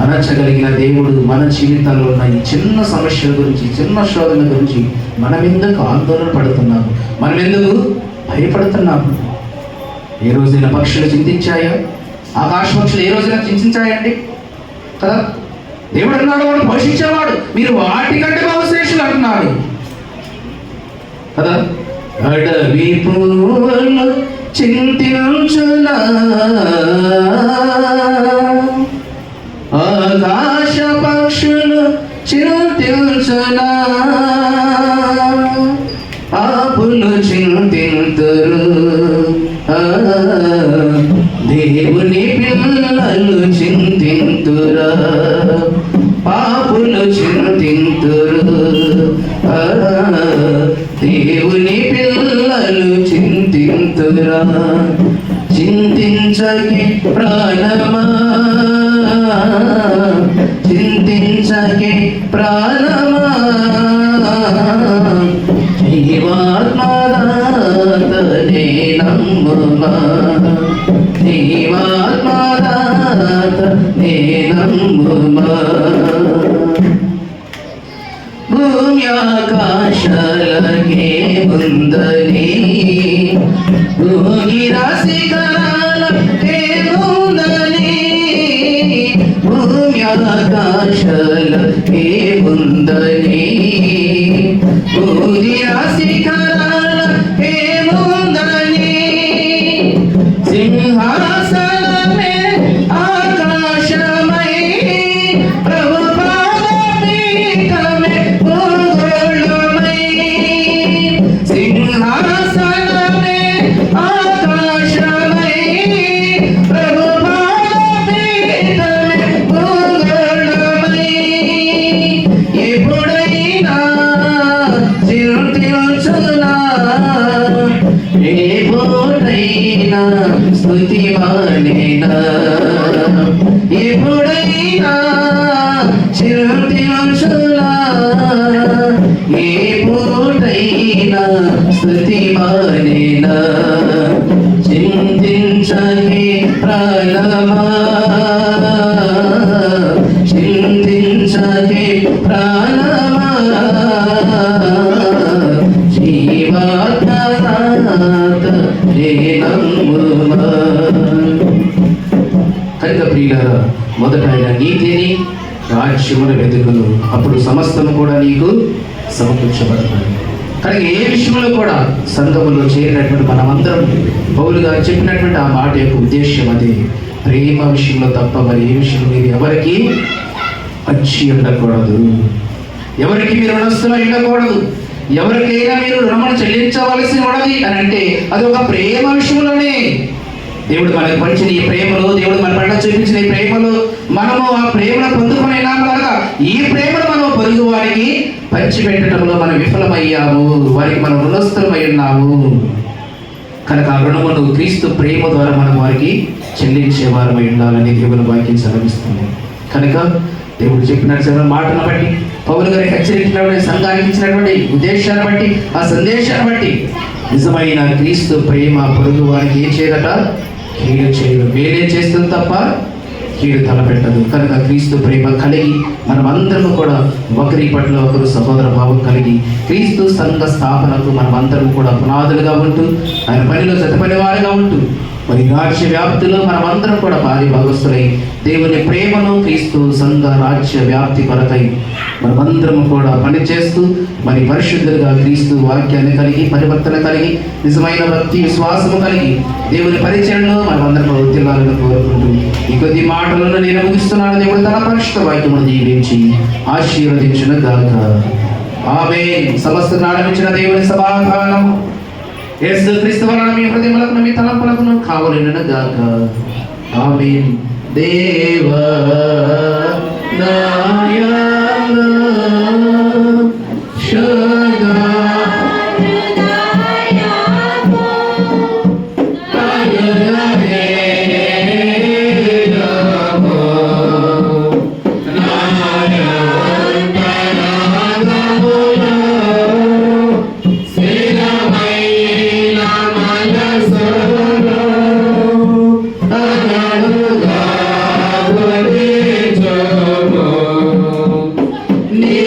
అణచగలిగిన దేవుడు మన జీవితాల్లో ఉన్న ఈ చిన్న సమస్యల గురించి, చిన్న శోధన గురించి మనం ఎందుకు ఆందోళన పడుతున్నాము? మనం ఎందుకు భయపడుతున్నాము? ఏ రోజైనా పక్షులు చింతించాయా? ఆకాశ పక్షులు ఏ రోజైనా చింతించాయండి కదా? దేవుడు అన్నాడు, వాడు పోషించేవాడు, మీరు వాటికంటే బహుశ్రేష్ఠులు అంటున్నాడు కదా. అడవి పువ్వులు చింతించునా, ఆకాశ పక్షులు చింతించునా, పాపులు చింతింతురు, దేవుని పిల్లలు చింతింతురా, పాపులు చింతింతురు, దేవుని పిల్లలు చింతింతురు. రా చింతించకే ప్రాణమా చింతించకే ప్రాణమా జీవాత్మదాతనే నమ్ముమా జీవాత్మదాతనే నమ్ముమా భూమి ఆకాశాలకే ఉందని భూమి రాశిఖరాలకే ఉందని భూమి ఆకాశాలకే ఉందని భూమి రాశిఖరాలకే ఉందని సింహాసనమే ఆకాశమై ప్రభు పాదపీఠమే భూగోళమై సింహాసనమే ఆకాశమై ప్రభు పాదపీఠమే భూగోళమై ఎప్పుడైనా చింతించునా ఎప్పుడైనా స్తుతి మానేనా ఎప్పుడైనా చింతించునా ఎప్పుడైనా స్తుతి మానేనా చింతించకే ప్రాణమా చింతించకే ప్రాణమా జీవాత్మదాతనే నమ్ముమా. కనుక ప్రియులారా, మొదట ఆయన నీతిని రాజ్యమును వెతుకును, అప్పుడు సమస్తము కూడా నీకు సమకూర్చబడతాయి. కనుక ఏ విషయంలో కూడా సంఘములో చేరినటువంటి మనమందరం పౌలు గారు చెప్పినటువంటి ఆ మాట యొక్క ఉద్దేశం అదే. ప్రేమ విషయంలో తప్ప మరి ఏ విషయంలో మీరు ఎవరికి వచ్చి ఉండకూడదు, ఎవరికి మీరు రుణస్తులు ఉండకూడదు, ఎవరికైనా మీరు రుణమును చెల్లించవలసి ఉన్నది అని అంటే అది ఒక ప్రేమ విషయంలోనే. దేవుడు మనకు పంచిన ఈ ప్రేమలో, దేవుడు మన పట్ల చూపించిన ఈ ప్రేమలో మనము ఆ ప్రేమను పొందుకునేనాము కనుక ఈ ప్రేమను మనం పొరుగు వారికి పంచిపెట్టడంలో మనం విఫలమయ్యాము, వారికి మనం రుణస్థులమై ఉన్నాము. కనుక ఆ రుణమును క్రీస్తు ప్రేమ ద్వారా మనం వారికి చెల్లించేవారమై ఉండాలని దేవుని వాక్యం సెలవిస్తుంది. కనుక దేవుడు చెప్పినట్టు మాటను బట్టి, పౌలు గారికి హెచ్చరించినటువంటి సంఘానికి ఇచ్చినటువంటి ఉద్దేశాన్ని బట్టి, ఆ సందేశాన్ని బట్టి నిజమైన క్రీస్తు ప్రేమ పొరుగు వారికి ఏం చేయదట? కీడు చేయదు. మేలే చేస్తుంది తప్ప కీడు తలపెట్టదు. కనుక క్రీస్తు ప్రేమ కలిగి మనమందరము కూడా ఒకరి పట్ల ఒకరు సహోదర భావం కలిగి క్రీస్తు సంఘ స్థాపనకు మనమందరం కూడా పునాదులుగా ఉంటూ ఆయన పనిలో జతపనివారుగా ఉంటూ మరి రాజ్య వ్యాప్తిలో మనమందరం కూడా భారీ భాగస్తులై దేవుని ప్రేమను క్రీస్తు సంఘ రాజ్య వ్యాప్తి కొరకై మనమందరం కూడా పనిచేస్తూ మరి పరిశుద్ధులుగా క్రీస్తు వాక్యాన్ని కలిగి పరివర్తన కలిగి నిజమైన భక్తి విశ్వాసము కలిగి దేవుని పరిచయంలో మనమందరం వృద్ధిల్లాలని కోరుకుంటూ ఈ కొద్ది మాటలను నేను ముగిస్తున్నాను. దేవుడు తన పరిశుద్ధ వాక్యమును దీవించి ఆశీర్వదించిన గాక. ఆమేన్. సమస్త నాడమించిన దేవుని సమాధానం యేసు క్రీస్తు వలన మీ హృదయములకు మీ తలంపులకు కావలెనును గాక. ఆమేన్. దేవా నాయన సదా నీ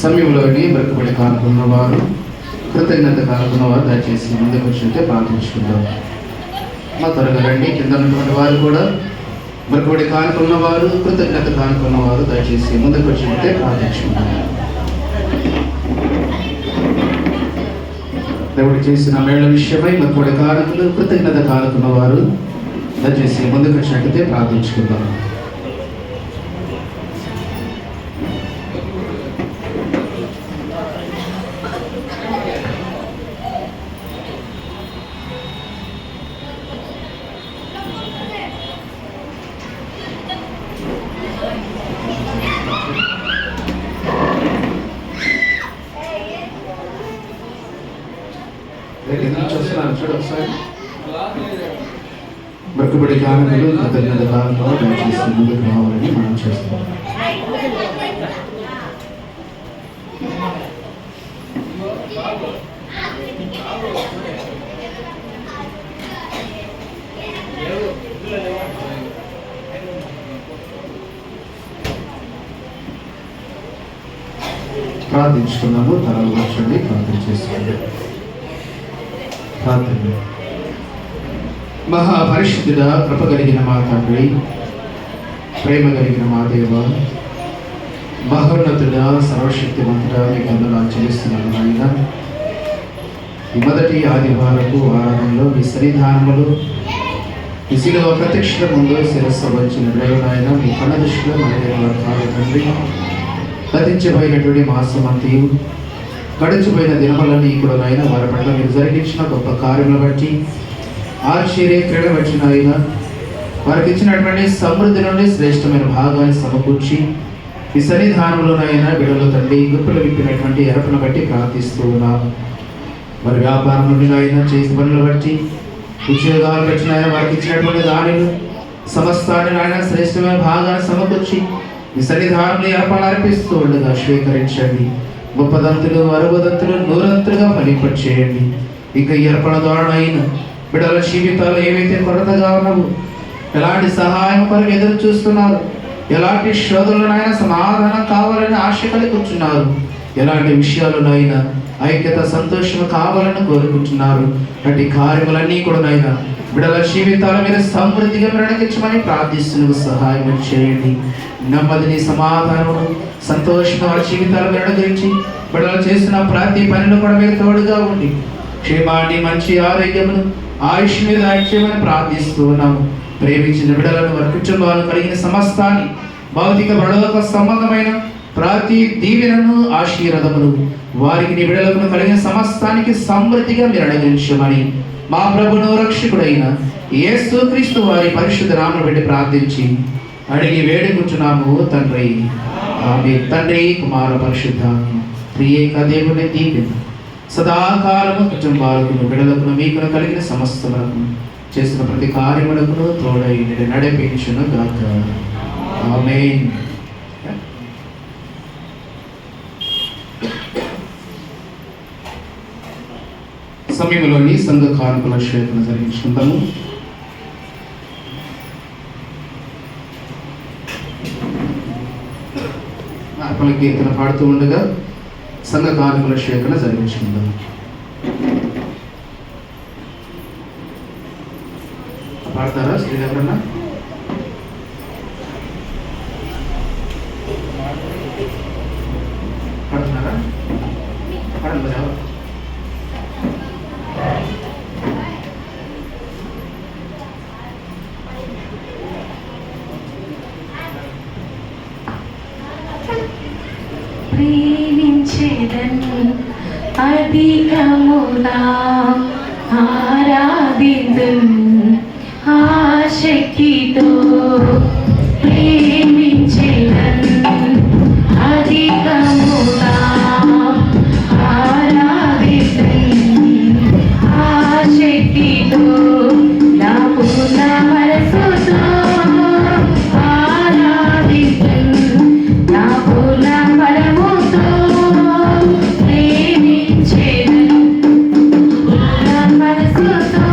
సమయంలోని బ్రతుకుబడి కానుకున్న వారు, కృతజ్ఞత కానుకున్న వారు దయచేసి ముందుకు వచ్చింటే ప్రార్థించుకుందాం. మా త్వరగా రండి. కింద ఉన్నటువంటి వారు కూడా బ్రతుకుబడి కానుకున్న వారు, కృతజ్ఞత కానుకున్న వారు దయచేసి ముందుకు వచ్చింటే ప్రార్థించుకుందాం. దేవుడు చేసిన మేళ్ల విషయమై బ్రతుకుబడి కానుకలు, కృతజ్ఞత కానుకున్న వారు దయచేసి ముందుకు వచ్చినట్లయితే ప్రార్థించుకుందాం. చూడు ఒకసారి బ్రతుకుబడి కానుకలు, కృతజ్ఞత కానుకలు దయచేసి ముందుకు రావాలని మనం చేస్తాం. ప్రార్థించుకున్నాము. తలలు వచ్చండి, ప్రార్థన చేసుకోండి. ప్రార్థన. మహాపరిశుద్ధుడా, కృప కలిగిన మా తండ్రి, ప్రేమ కలిగిన మా దేవ, మహోన్నతుడా, సర్వశక్తిమంతుడా, మీకు వందనాలు చెల్లిస్తున్నాను నాయన. ఈ మొదటి ఆదివారపు ఆరాధనలో మీ సన్నిధానములు, ఈ శిలువ ప్రత్యక్షత ముందు శిరస్సు వచ్చిన నాయన, మీ కళ్ళ దృష్టిలో కాదు తండ్రి. గతించబోయినటువంటి మాసమంతియు, గడిచిపోయిన దినములన్నీ కూడా నాయన వారి పట్ల మీరు జరిగించిన గొప్ప కార్యములు బట్టి, ఆశ్చర్య క్రీడ బట్టి నాయన వారికి ఇచ్చినటువంటి సమృద్ధి నుండి శ్రేష్టమైన భాగాన్ని సమకూర్చి ఈ సన్నిధానంలోనైనా బిడ్డలు తండ్రి గుప్పులు విప్పినటువంటి ఎరపను బట్టి ప్రార్థిస్తూ ఉన్నాము. వారి వ్యాపారం నుండి నాయన చేసిన పనులు బట్టి, ఉద్యోగాలు బట్టి నాయన వారికి ఇచ్చినటువంటి దానిని సమస్తాన్ని నాయన శ్రేష్టమైన భాగాన్ని సమకూర్చి ఈ సన్నిధానంలో ఏర్పాటు అర్పిస్తూ ఉండగా స్వీకరించండి. ముప్పదంతులు, అరవదంతులు, నూరంతులుగా ఫలింపచేయండి. ఇక ఏర్పడ ద్వారా అయిన బిడ్డల జీవితాలు ఏవైతే కొరతగా ఉన్నావు, ఎలాంటి సహాయం కొరకు ఎదురు చూస్తున్నారు, ఎలాంటి శోధనలైనా సమాధానం కావాలని ఆశ కలిగి కూర్చున్నారు, ఎలాంటి విషయాలనైనా ఐక్యత సంతోషం కావాలని కోరుకుంటున్నారు, అటు కార్యములన్నీ కూడా నైనా బిడ్డల జీవితాల మీద సమృద్ధిగా ప్రణకించమని ప్రార్థిస్తున్న సహాయం చేయండి. నెమ్మదిని, సమాధానము, సంతోషంగా వారి జీవితాల గురించి బిడ్డలు చేస్తున్న ప్రతి పనిలో కూడా మీరు తోడుగా ఉండి క్షేమాన్ని, మంచి ఆరోగ్యమును, ఆయుష్ మీద ఐక్యమని ప్రార్థిస్తూ ఉన్నాము. ప్రేమించిన బిడ్డలను, వారి కుటుంబాలను కలిగిన సమస్తాన్ని, భౌతిక పరలోక సంబంధమైన ప్రతి దీవెనను, ఆశీర్వాదమును వారికి నీ బిడ్డలకు కలిగిన సమస్తానికి సమృద్ధిగా మీరు అనుగ్రహించమని మా ప్రభువును రక్షకుడైన యేసుక్రీస్తు వారి పరిశుద్ధ నామమును బట్టి ప్రార్థించి అడిగి వేడుకుంటున్నాము తండ్రి. ఆమేన్. తండ్రి, కుమార, పరిశుద్ధాత్మ త్రియేక దేవుని దీవెన సదాకాలము కుటుంబాలకు, బిడ్డలకు, మీకును కలిగిన సమస్తములకు చేసిన ప్రతి కార్యములకు తోడై నడిపించును గాక. ఆమేన్. సమయంలోని సంఘ కానుకల శ్వేతను జరిగించుకుంటాము. అర్పణ కీర్తన పాడుతూ ఉండగా సంఘ కానుకల శ్వేతన జరిగించుకుందాము. పాడతారా స్త్రీలు ఎవరన్నా? పాడుతున్నారా? పాడండి మరి. ఎవరు? ప్రేమించేదను అధికముగా ఆరాధింతును ఆశక్తితో, ప్రేమించేదను అధికముగా ఆరాధింతును ఆశక్తితో, నా పూర్ణ మనసుతో ఆరాధింతును నా పూర్ణ బలముతో ప్రేమించేదను, పూర్ణ మనసుతో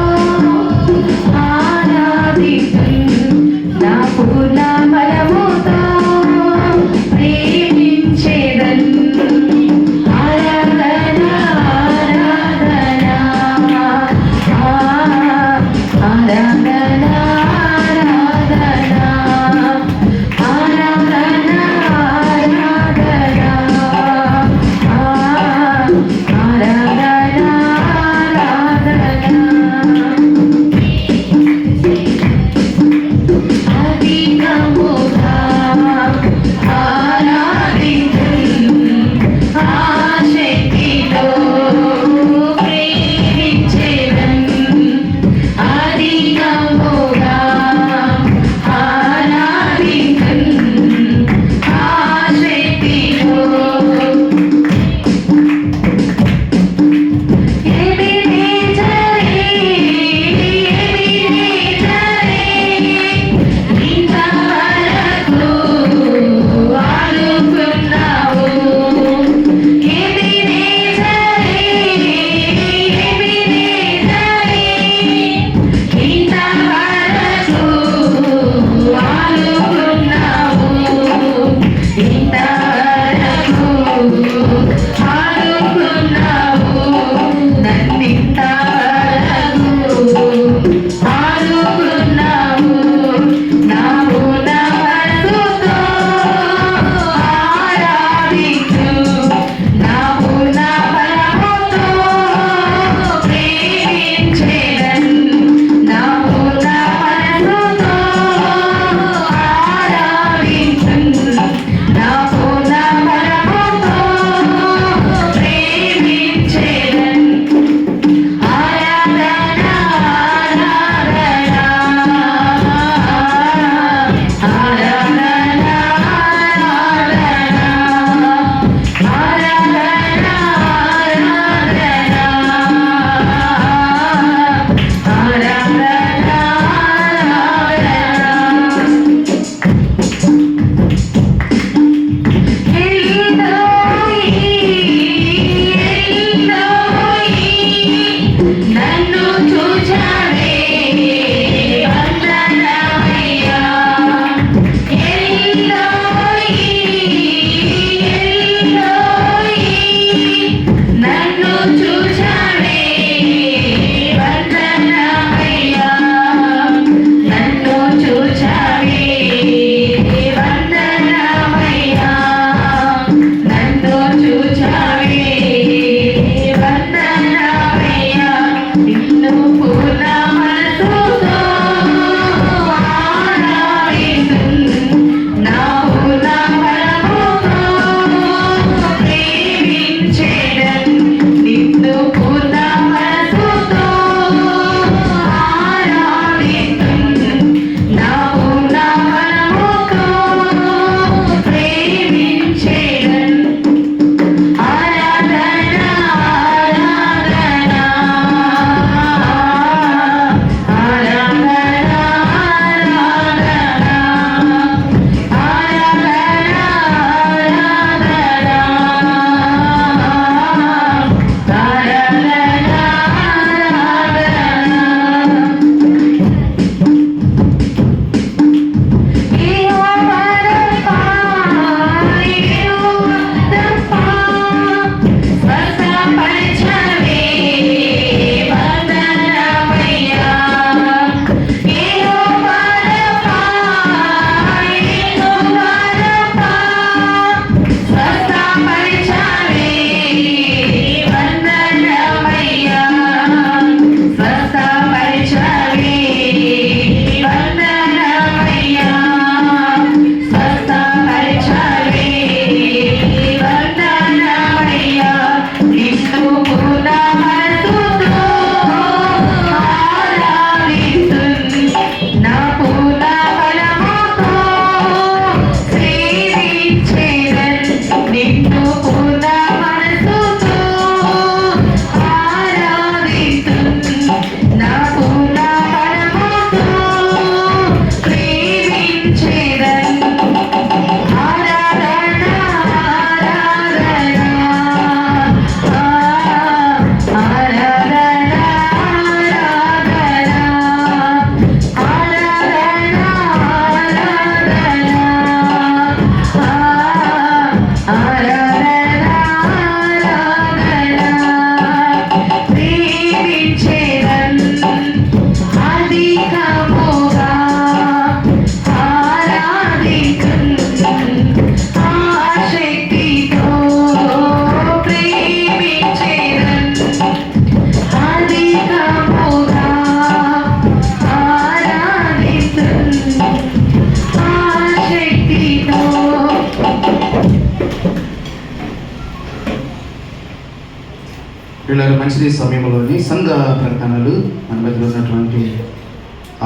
వీళ్ళ మంచిది సమయంలోని సంఘ ప్రకటనలు మన మధ్యలో ఉన్నటువంటి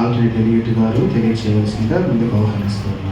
ఆల్టర్నేట్ డెలిగేట్ గారు తెలియచేయవలసిందిగా ముందుకు ఆహ్వానిస్తున్నారు.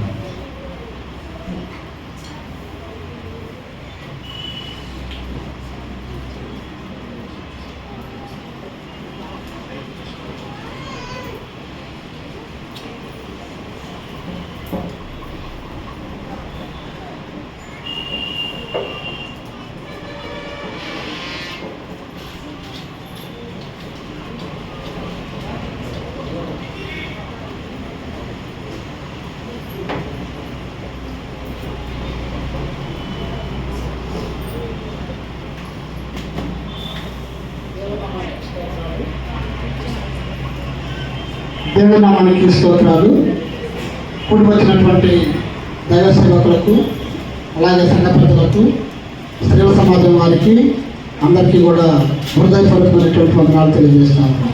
దేవుని నామానికి స్తోత్రాలు. కూడి వచ్చినటువంటి దైవ సేవకులకు, అలాగే సంఘ ప్రజలకు, స్త్రీల సమాజం వారికి అందరికీ కూడా హృదయపూర్వకమైనటువంటి వందనాలు తెలియజేస్తాను.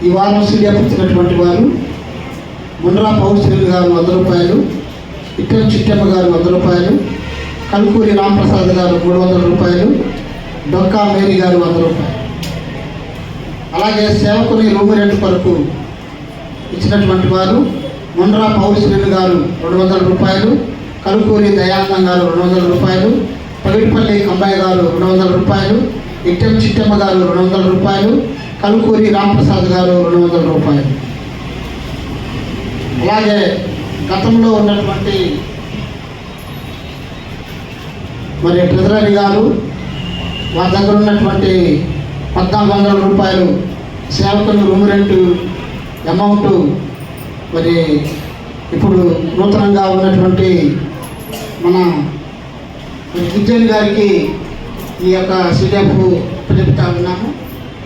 ఈ వారం సీడియాకు ఇచ్చినటువంటి వారు ముండ్రా పౌశ్రీలు గారు 100 రూపాయలు, ఇట్టెల చిట్టమ్మ గారు 100 రూపాయలు, కల్కూరి రాంప్రసాద్ గారు 300 రూపాయలు, డొక్కా మేరీ గారు 100 రూపాయలు. అలాగే సేవకుని రూమ్ రెంట్ కొరకు ఇచ్చినటువంటి వారు ముండ్రా పౌశ్రీలు గారు 200 రూపాయలు, కలుకూరి దయానందం గారు 200 రూపాయలు, పగిడిపల్లి కంబాయి గారు 200 రూపాయలు, ఇట్టెం చిట్టమ్మ గారు 200 రూపాయలు, కలుకూరి రాంప్రసాద్ గారు 200 రూపాయలు. అలాగే గతంలో ఉన్నటువంటి మరి ట్రెజరీ గారు వారి దగ్గర ఉన్నటువంటి 1400 రూపాయలు సేవకులు రూమ్ రెంట్ అమౌంట్ మరి ఇప్పుడు నూతనంగా ఉన్నటువంటి మన విజయన్ గారికి ఈ యొక్క సీడీఎఫ్ చెప్తా ఉన్నాము.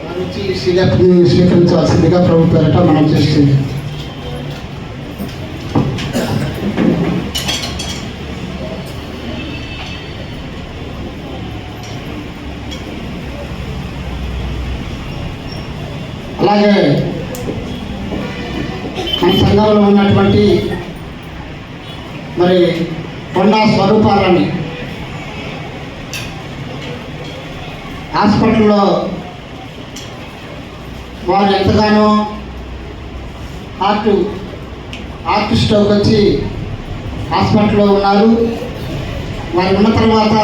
వారి నుంచి సీడీఎఫ్ని స్వీకరించాల్సిందిగా ప్రభు పేరట మనం చేస్తుంది. అలాగే మన సంఘంలో ఉన్నటువంటి మరి కొండా స్వరూపాలని హాస్పిటల్లో వారు ఎంతగానో హార్ట్ స్ట్రోక్ వచ్చి హాస్పిటల్లో ఉన్నారు. వారు ఉన్న తర్వాత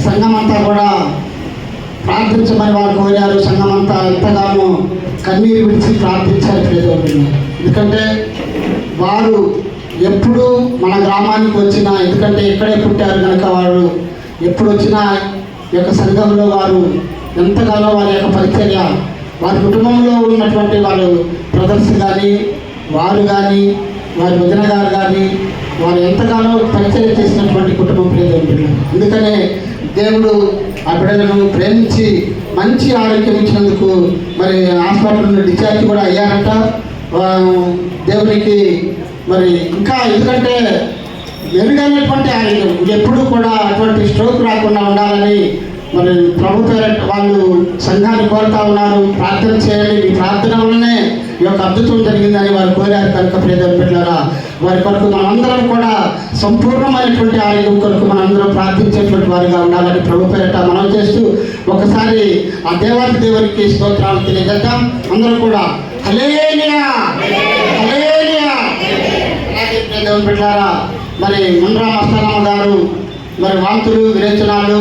సంఘం అంతా కూడా ప్రార్థించమని వారు కోరారు. సంఘం అంతా ఎంతగానో కన్నీరు విడిచి ప్రార్థించారు ప్రియమైన. ఎందుకంటే వారు ఎప్పుడు మన గ్రామానికి వచ్చినా, ఎందుకంటే ఇక్కడే పుట్టారు కనుక వారు ఎప్పుడు వచ్చినా ఈ యొక్క సంఘంలో వారు ఎంతగానో వారి యొక్క పరిచర్య, వారి కుటుంబంలో ఉన్నటువంటి వారు బ్రదర్స్ కానీ, వారు కానీ, వారి వదిన గారు కానీ, వారు ఎంతగానో పరిచర్య చేసినటువంటి కుటుంబం ప్రియమైన. అందుకనే దేవుడు ఆ బిడ్డలను ప్రేమించి మంచి ఆరోగ్యం ఇచ్చినందుకు మరి హాస్పిటల్ నుండి డిశ్చార్జ్ కూడా అయ్యారంట. దేవునికి మరి ఇంకా ఎందుకంటే మెరుగైనటువంటి ఆరోగ్యం ఎప్పుడు కూడా అటువంటి స్ట్రోక్ రాకుండా ఉండాలని మరి ప్రభు పేరట వాళ్ళు సంఘాన్ని కోరుతా ఉన్నారు. ప్రార్థన చేయాలి, మీ ప్రార్థన వల్లనే ఈ యొక్క అద్భుతం జరిగిందని వారు కోరారు కనుక ప్రియమైన బిడ్డలారా, వారి కొరకు మనందరం కూడా సంపూర్ణమైనటువంటి ఆరోగ్యం కొరకు మనందరం ప్రార్థించేటువంటి వారిగా ఉండాలని ప్రభు పేరట మనం చేస్తూ ఒకసారి ఆ దేవాది దేవునికి స్తోత్రాలు తెలియజేద్దాం. అందరూ కూడా హల్లెలూయా హల్లెలూయా. అలాగే ప్రియమైన బిడ్డలారా, మరి ముండ్రా మస్తానమ్మ గారు మరి వాంతులు విరేచనాలు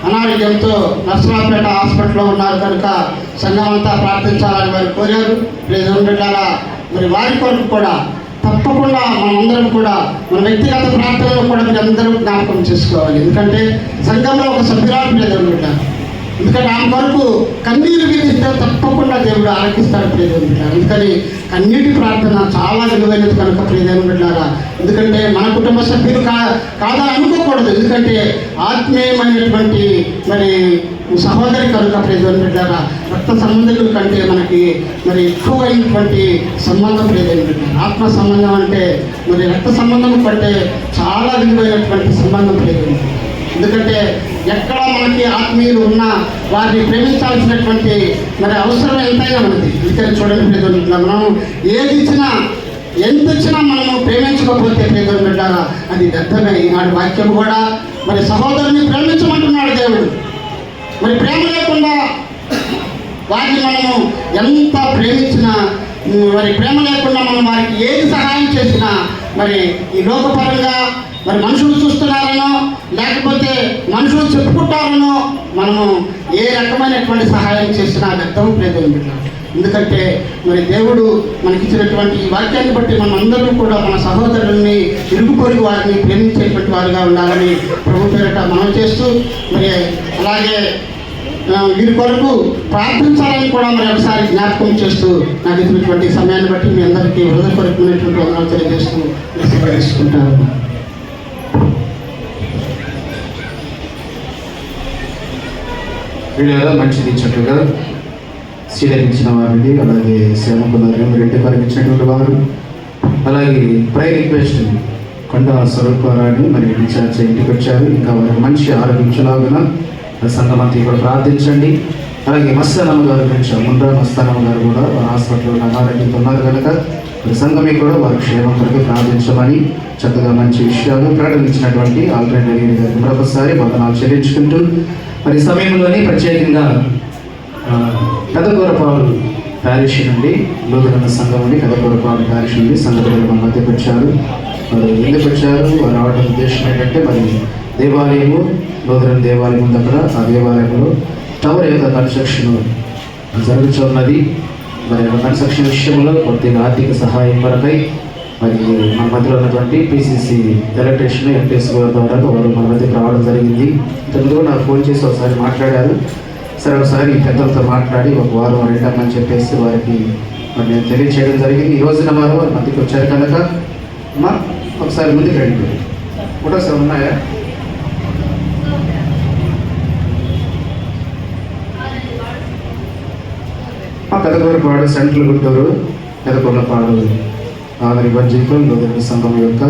అనారోగ్యంతో నర్సరావుపేట హాస్పిటల్లో ఉన్నారు కనుక సంఘం అంతా ప్రార్థించాలని వారు కోరారు. ప్రియమైన మరి వారి కొరకు కూడా తప్పకుండా మనందరం కూడా మన వ్యక్తిగత ప్రార్థనలో కూడా మీరు అందరూ జ్ఞాపకం చేసుకోవాలి. ఎందుకంటే సంఘంలో ఒక సభ్యురాలు ప్రియమైన. ఎందుకంటే ఆమె కొరకు కన్నీరు విధిస్తే తప్పకుండా దేవుడు ఆలకిస్తాడు ప్రియమైన. అందుకని కన్నీటి ప్రార్థన చాలా విలువైనది కనుక ప్రియమైన బిడ్డలారా. ఎందుకంటే మన కుటుంబ సభ్యులు కాదని అనుకోకూడదు. ఎందుకంటే ఆత్మీయమైనటువంటి మరి సహోదరి కనుక ప్రియమైన బిడ్డలారా, రక్త సంబంధికుల కంటే మనకి మరి ఎక్కువైనటువంటి సంబంధం ప్రియమైన బిడ్డలారా. ఆత్మ సంబంధం అంటే మరి రక్త సంబంధం కంటే చాలా విలువైనటువంటి సంబంధం ప్రియమైన. ఎందుకంటే ఎక్కడ మనకి ఆత్మీయులు ఉన్నా వారిని ప్రేమించాల్సినటువంటి మరి అవసరం ఎంతైనా ఉన్నది. ఎందుకని చూడండి, మనం ఏది ఇచ్చినా ఎంత ఇచ్చినా మనము ప్రేమించకపోతే ప్రియమైన బిడ్డలారా అది వ్యర్థమే. ఈనాడు వాక్యం కూడా మరి సహోదరుని ప్రేమించమంటున్నాడు దేవుడు. మరి ప్రేమ లేకుండా వారిని మనము ఎంత ప్రేమించినా, మరి ప్రేమ లేకుండా మనం వారికి ఏది సహాయం చేసినా, మరి ఈ లోకపరంగా మరి మనుషులు చూస్తున్నారనో లేకపోతే మనుషులు చెప్పుకుంటారనో మనము ఏ రకమైనటువంటి సహాయం చేసినా వ్యర్థం లేదు. ఎందుకంటే మరి దేవుడు మనకిచ్చినటువంటి ఈ వాక్యాన్ని బట్టి మనం అందరూ కూడా మన సహోదరుల్ని, ఇరుగు పొరుగు వారిని ప్రేమించేటువంటి వారుగా ఉండాలని ప్రభు పేరిట మనం చేస్తూ, మరి అలాగే వీరి కొరకు ప్రార్థించాలని కూడా మరి ఒకసారి జ్ఞాపకం చేస్తూ, నాకు ఇచ్చినటువంటి సమయాన్ని బట్టి మీ అందరికీ హృదయపూర్వకమైనటువంటి వందనాలు తెలియజేస్తూ తీసుకుంటాను. వీడియోలో మంచిది ఇచ్చినట్టుగా స్వీకరించిన వారిని, అలాగే సేవకులను రెడ్డి వారికి ఇచ్చినటువంటి వారు, అలాగే ప్రేయర్ రిక్వెస్ట్ కొండ స్వరూపారాన్ని మరి ఇన్ఛార్జ్ ఇంటికి వచ్చారు. ఇంకా వారికి మంచి ఆరోగ్యించలాగున సంఘమంతా కూడా ప్రార్థించండి. అలాగే మస్తానమ్మ గారి గురించి ముండ్రా మస్తానమ్మ గారు కూడా వారి హాస్పిటల్లో అనారోగ్యంతో ఉన్నారు కనుక మరి సంఘమే కూడా వారి క్షేమం కొరకు ప్రార్థించమని చక్కగా మంచి విషయాలు ప్రకటించినటువంటి ఆల్రెడీ డెలివరీ గారికి మరొకసారి వందనాలు చెల్లించుకుంటూ, మరి సమయంలోనే ప్రత్యేకంగా పెదకూరపాడు ప్యారిష్ నుండి లూథరన్ సంఘం నుండి పెదకూరపాడు ప్యారిష్ నుండి సంఘటనలు మన మధ్యకు వచ్చారు. వారు ఎందుకు వచ్చారు, వారు రావడం ఉద్దేశం ఏంటంటే మరి దేవాలయము, లూథరన్ దేవాలయం ఉంది అక్కడ, ఆ దేవాలయంలో టవర్ యొక్క కన్స్ట్రక్షన్ జరుగుతున్నది. మరి కన్స్ట్రక్షన్ విషయంలో కొద్దిగా ఆర్థిక సహాయం కొరకై మరి మన మధ్యలో ఉన్నటువంటి పిసిసి ఎలక్ట్రీషియన్ ఎంపీఎస్ ద్వారా వారు మన మధ్యకు రావడం జరిగింది. ఇంతకుముందు నాకు ఫోన్ చేసి ఒకసారి మాట్లాడారు. సరే ఒకసారి పెద్దలతో మాట్లాడి ఒక వారం రిటర్న్ చెప్పేసి వారికి మరి నేను తెలియచేయడం జరిగింది. ఈ రోజున వారు వారి మధ్యకి వచ్చారు కనుక మా ఒకసారి ముందుకు రండి. ఫోటోస్ ఉన్నాయా? మా పెదకూరపాడు సెంట్రల్ గుంటూరు పెదకూరపాడు ఆదరి బడ్జెట్లో లూథరన్ సంఘం యొక్క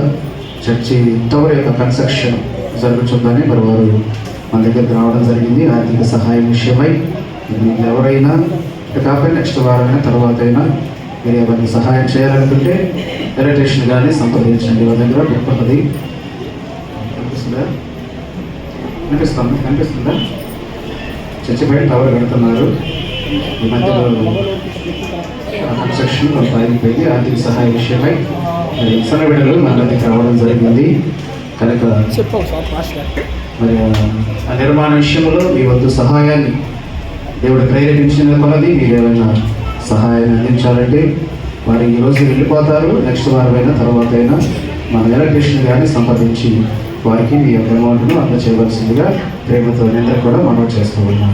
చర్చి టవర్ యొక్క కన్స్ట్రక్షన్ జరుగుతుందని మరి వారు మన దగ్గరికి రావడం జరిగింది. ఆర్థిక సహాయం విషయమై మీకు ఎవరైనా కాకపోతే నెక్స్ట్ వారమైనా తర్వాత అయినా మీరు ఎవరిని సహాయం చేయాలనుకుంటే ఎలక్ట్రీషియన్ కానీ సంప్రదించండి. వాళ్ళ దగ్గర పెట్టుకున్నది కనిపిస్తుందా? కనిపిస్తుందా? చర్చి పైన టవర్ కడుతున్నారు. ఈ మధ్యలో కన్స్ట్రక్షన్ కొంత ఆగిపోయింది. ఆర్థిక సహాయ విషయమై సన్నబిడ్డలు మన దగ్గరికి రావడం జరిగింది కనుక మరి ఆ నిర్మాణ విషయంలో మీ వద్ద సహాయాన్ని దేవుడు ప్రేరేపించిన కొలది మీరు ఏమైనా సహాయాన్ని అందించాలంటే వారు ఈరోజు వెళ్ళిపోతారు. నెక్స్ట్ వారం అయినా తర్వాత అయినా మన ఎలక్ట్రీషియన్ కానీ సంప్రదించి వారికి మీ యొక్క అమౌంట్ను అందజేయవలసిందిగా ప్రేమతో అందరూ కూడా మనం చేస్తూ ఉన్నాం.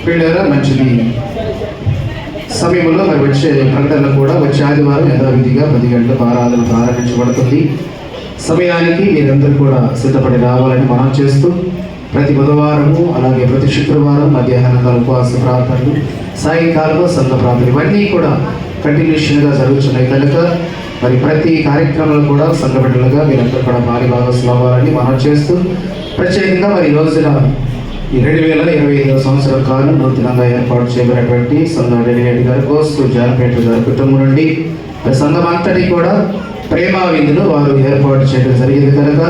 వీళ్ళారా మంచిది సమయంలో మరి వచ్చే ప్రకటన కూడా వచ్చే ఆదివారం యథావిధిగా 10 గంటలకు ఆరాధన ప్రారంభించబడుతుంది. సమయానికి మీరందరూ కూడా సిద్ధపడి రావాలని మనం చేస్తూ ప్రతి బుధవారము అలాగే ప్రతి శుక్రవారం మధ్యాహ్నం ఉపవాస ప్రార్థనలు, సాయంకాలంలో సంఘ ప్రార్థనలు ఇవన్నీ కూడా కంటిన్యూషన్గా జరుగుతున్నాయి కనుక మరి ప్రతి కార్యక్రమంలో కూడా సంఘ బిడ్డలుగా మీరందరూ కూడా భారీ భాగస్వాములు అవ్వాలని మనం చేస్తూ ప్రత్యేకంగా మరి ఈ రోజున ఈ 2025 సంవత్సరం కాలం నూతనంగా ఏర్పాటు చేయబడినటువంటి సంఘ డెలిగేట్ గారు కోస్తు జానపేట గారి కుటుంబం నుండి సంఘం అంతటి కూడా ప్రేమ విందును వారు ఏర్పాటు చేయడం జరిగింది కనుక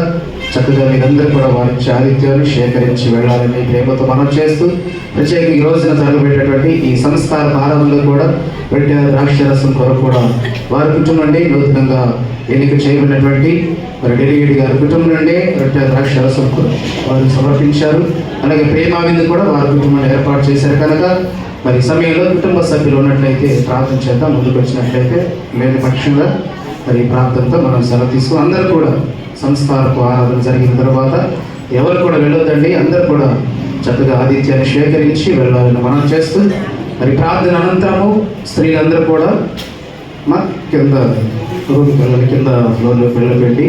చక్కగా మీరందరూ కూడా వారి చారిత్యాన్ని సేకరించి వెళ్ళాలని ప్రేమతో మనం చేస్తూ ప్రత్యేకంగా ఈ రోజున జరగబెట్టేటువంటి ఈ సంస్కార ప్రారంభంలో కూడా వెంట ద్రాక్షరసం కొరకు కూడా వారి కుటుంబం నుండి నూతనంగా ఎన్నిక చేయబడినటువంటి మరి డెలిగేట్ గారి కుటుంబం నుండి వెంట ద్రాక్షరసం వారు సమర్పించారు. అలాగే ప్రేమ విందు కూడా వారి కుటుంబాన్ని ఏర్పాటు చేశారు కనుక మరి సమయంలో కుటుంబ సభ్యులు ఉన్నట్లయితే ప్రార్థన చేద్దాం. ముందుకు వచ్చినట్లయితే లేని పక్షంగా మరి ప్రార్థనతో మనం సెలవు తీసుకుని అందరూ కూడా సంస్కారపు ఆరాధన జరిగిన తర్వాత ఎవరు కూడా వెళ్ళొద్దండి. అందరూ కూడా చక్కగా ఆతిథ్యాన్ని స్వీకరించి వెళ్ళాలని మనం చేస్తూ మరి ప్రార్థన అనంతరము స్త్రీలందరూ కూడా మా కింద రూమ్ పిల్లల కింద ఫ్లోర్లో పిల్లలు పెట్టి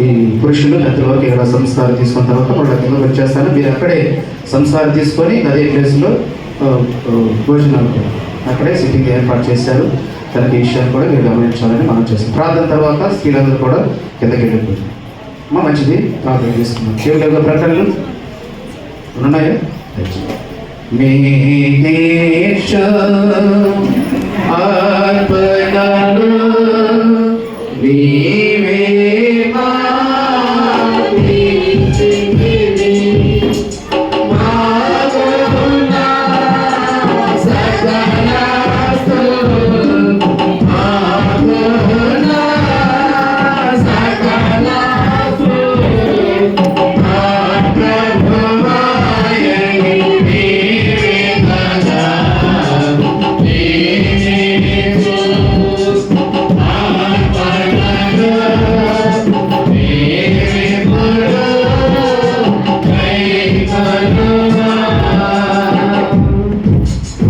ఈ పురుషులు పెద్దల వరకు ఇక్కడ సంస్కారం తీసుకున్న తర్వాత వాళ్ళ కింద వచ్చేస్తాను. మీరు అక్కడే సంస్కారం తీసుకొని అదే ప్లేస్లో భోజనాలు కూడా అక్కడే సిట్టింగ్ ఏర్పాటు చేశారు. తనకి ఈ విషయాన్ని కూడా మీరు గమనించాలని మనం చేస్తాం. ప్రార్థన తర్వాత స్త్రీలందరూ కూడా కిందకి వెళ్ళిపోయింది. మంచిది, ప్రార్థన చేస్తున్నాం. కేవలం ప్రకటనలు ఉన్నాయా?